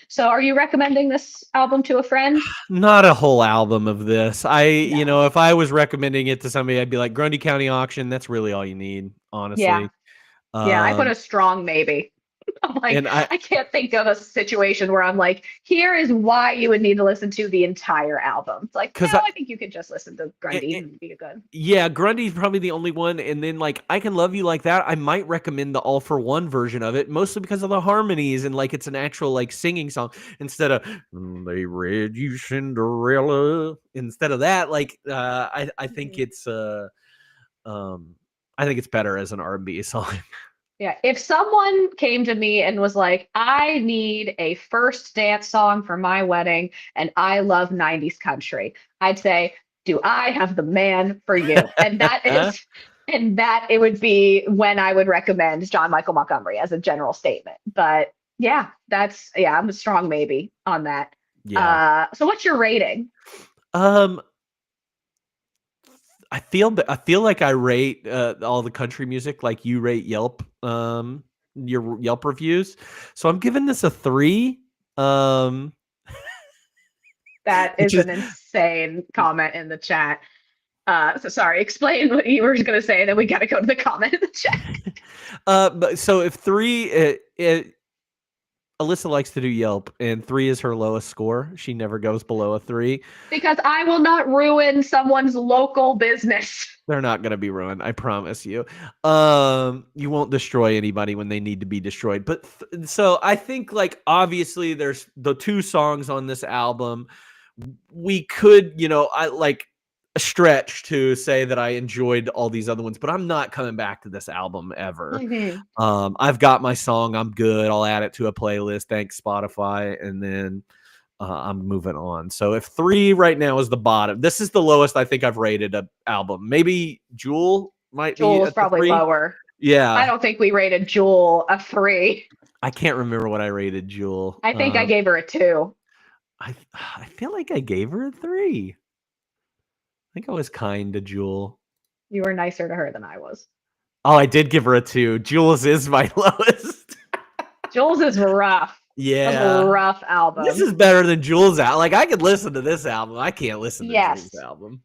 So are you recommending this album to a friend? Not a whole album of this. No. If I was recommending it to somebody, I'd be like Grundy County Auction. That's really all you need, Yeah. honestly. Yeah. I put Um, a strong maybe. I'm like, and I, I can't think of a situation where I'm like, here is why you would need to listen to the entire album. It's like, no, because I, I think you could just listen to Grundy and be good. yeah, Grundy's probably the only one, and then like I Can Love You Like That. I might recommend the All for One version of it, mostly because of the harmonies and like it's an actual like singing song instead of They Read You Cinderella. Instead of that, like I think Mhm. um I think it's better as an R&B song. Yeah. If someone came to me and was like, I need a first dance song for my wedding and I love 90s country, I'd say, do I have the man for you? And that is And that it would be when I would recommend John Michael Montgomery as a general statement. But yeah, I'm a strong maybe on that. Yeah. So what's your rating? Um, I feel like I rate all the country music like you rate Yelp your Yelp reviews. So I'm giving this a 3. Um That which is is an insane comment in the chat. So sorry, explain what you were going to say, and then we got to go to the comment in the chat. but so if 3 Alyssa likes to do Yelp, and 3 is her lowest score. She never goes below a 3. Because I will not ruin someone's local business. They're not going to be ruined, I promise you. You won't destroy anybody when they need to be destroyed. But so I think, like, obviously there's the 2 songs on this album. We could, I like a stretch to say that I enjoyed all these other ones, but I'm not coming back to this album ever. Mm-hmm. I've got my song. I'm good. I'll add it to a playlist. Thanks, Spotify. And then I'm moving on. So if 3 right now is the bottom, this is the lowest I think I've rated an album. Maybe Jewel might be Jewel's at the probably 3. lower. I Yeah. don't think we rated Jewel a 3. I can't remember what I rated Jewel. I think I gave her a 2. I feel like I gave her a 3. I think I was kind to Jewel. You were nicer to her than I was. Oh, I did give her a 2. Jules is my lowest. Jules is rough. Yeah. That's a rough album. This is better than Jules' album. Like, I could listen to this album. I can't listen to Jules' album.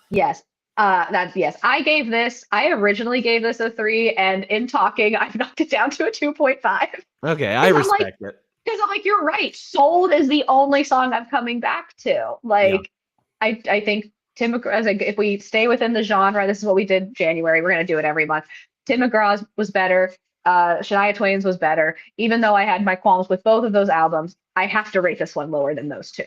Yes. Yes. I originally gave this a 3, and in talking, I've knocked it down to a 2.5. Okay, I respect it. Because I'm like, you're right. Sold is the only song I'm coming back to. Like, yeah. I think Tim McGraw's, like, if we stay within the genre, this is what we did January. We're going to do it every month. Tim McGraw's was better. Shania Twain's was better. Even though I had my qualms with both of those albums, I have to rate this one lower than those 2.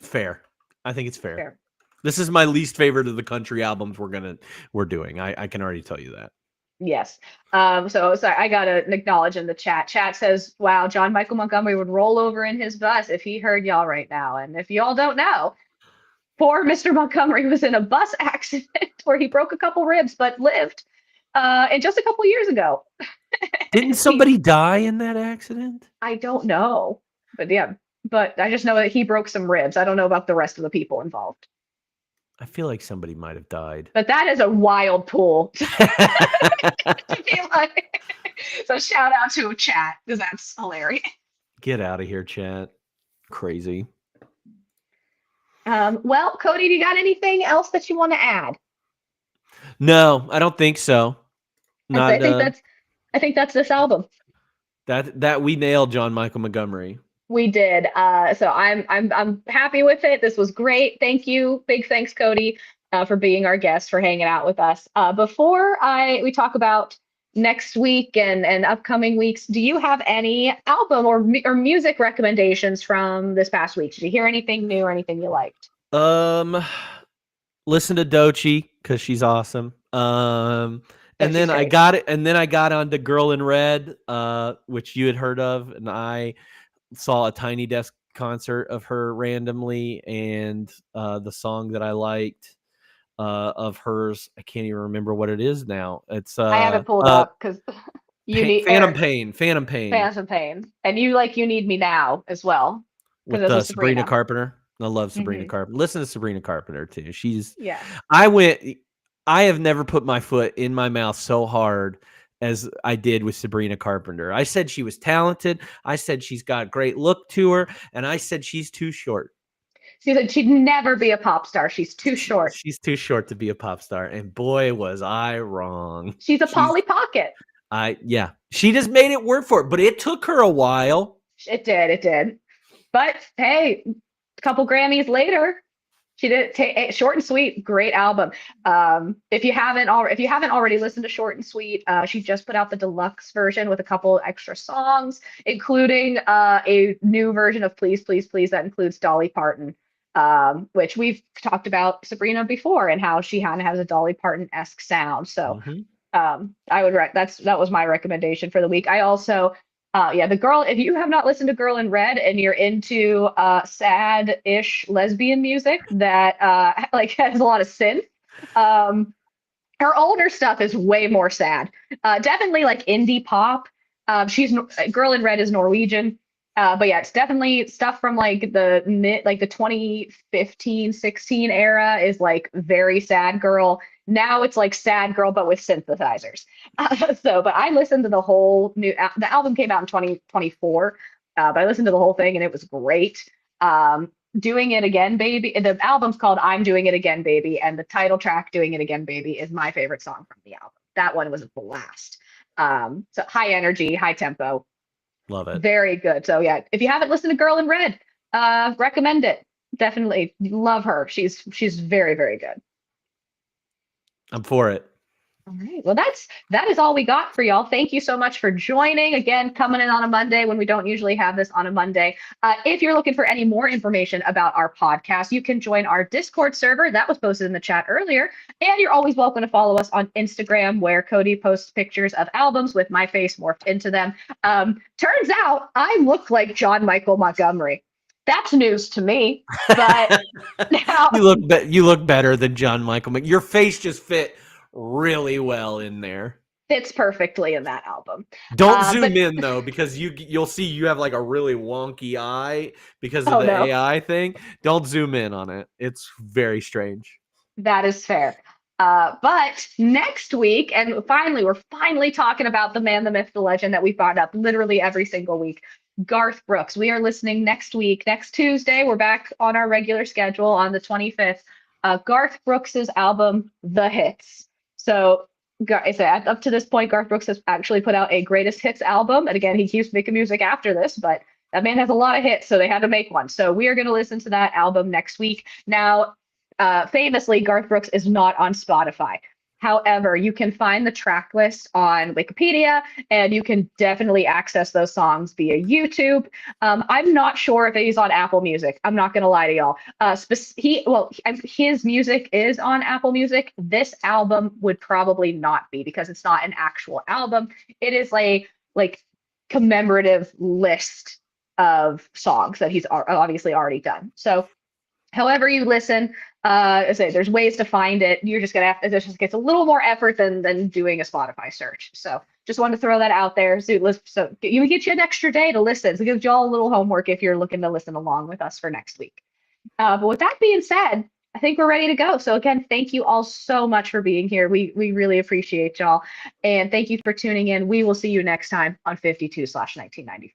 Fair. I think it's fair. This is my least favorite of the country albums we're doing. I can already tell you that. Yes. So I gotta acknowledge in the chat. Chat says, wow, John Michael Montgomery would roll over in his bus if he heard y'all right now. And if y'all don't know, poor Mr. Montgomery was in a bus accident where he broke a couple ribs but lived and just a couple years ago. Didn't somebody die in that accident? I don't know. But yeah, but I just know that he broke some ribs. I don't know about the rest of the people involved. I feel like somebody might have died. But that is a wild pool. So shout out to chat, because that's hilarious. Get out of here, chat. Crazy. Well, Cody, do you got anything else that you want to add? No, I don't think so. I think that's this album. That we nailed John Michael Montgomery. We did. So I'm happy with it. This was great. Thank you. Big thanks, Cody, for being our guest, for hanging out with us. Before we talk about next week and upcoming weeks, do you have any album or music recommendations from this past week? Did you hear anything new or anything you liked? Listen to Doechii because she's awesome. And then I got onto Girl in Red, which you had heard of, and I saw a Tiny Desk concert of her randomly, and the song that I liked of hers, I can't even remember what it is now. It's I have it pulled up because you need Phantom Pain, and you like You Need Me Now as well with Sabrina Carpenter. I love Sabrina Carpenter. Listen to Sabrina Carpenter too. Yeah. I have never put my foot in my mouth so hard as I did with Sabrina Carpenter. I said she was talented. I said she's got a great look to her. And I said she's too short. She said she'd never be a pop star. She's too short. She's too short to be a pop star. And boy, was I wrong. She's a Polly Pocket. Yeah. She just made it work for it. But it took her a while. It did. But hey, a couple Grammys later, she did it. Short and Sweet, great album. If you haven't already listened to Short and Sweet, she just put out the deluxe version with a couple extra songs, including a new version of Please, Please, Please that includes Dolly Parton, which we've talked about Sabrina before and how she kind of has a Dolly Parton-esque sound. So that was my recommendation for the week. I also if you have not listened to Girl in Red and you're into sad-ish lesbian music that like has a lot of synth, Um, her older stuff is way more sad. Definitely like indie pop. She's Girl in Red is Norwegian. But yeah, it's definitely stuff from like the 2015, 16 era is like very sad girl. Now it's like sad girl, but with synthesizers. But I listened to the album came out in 2024, but I listened to the whole thing and it was great. Um, Doing It Again, Baby. The album's called I'm Doing It Again, Baby, and the title track, Doing It Again, Baby, is my favorite song from the album. That one was a blast. So high energy, high tempo, Love it. very good. So yeah, if you haven't listened to Girl in Red, recommend it. Definitely love her. She's very, very good. I'm for it. All right. Well, that is all we got for y'all. Thank you so much for joining. Again, coming in on a Monday when we don't usually have this on a Monday. If you're looking for any more information about our podcast, you can join our Discord server that was posted in the chat earlier. And you're always welcome to follow us on Instagram, where Cody posts pictures of albums with my face morphed into them. Turns out I look like John Michael Montgomery. That's news to me. But now You look better than John Michael. Your face just fit really well in there. fits perfectly in that album. Don't But zoom in though, because you'll see you have like a really wonky eye because of oh the no. AI thing. Don't zoom in on it. It's very strange. That is fair. But next week, and finally, we're finally talking about the man, the myth, the legend that we brought up literally every single week, Garth Brooks. We are listening next week, next Tuesday. We're back on our regular schedule on the 25th. Garth Brooks's album, The Hits. So, up to this point, Garth Brooks has actually put out a greatest hits album. And again, he keeps making music after this, but that man has a lot of hits, so they had to make one. So we are going to listen to that album next week. Now, famously, Garth Brooks is not on Spotify. However, you can find the track list on Wikipedia, and you can definitely access those songs via YouTube. I'm not sure if he's on Apple Music. I'm not going to lie to y'all. His music is on Apple Music. This album would probably not be because it's not an actual album. It is like commemorative list of songs that he's obviously already done. So however you listen, I say there's ways to find it. You're just gonna have to. It just gets a little more effort than doing a Spotify search. So just wanted to throw that out there. So you get you an extra day to listen. So it gives you all a little homework if you're looking to listen along with us for next week. But with that being said, I think we're ready to go. So again, thank you all so much for being here. We really appreciate y'all, and thank you for tuning in. We will see you next time on 52/1995.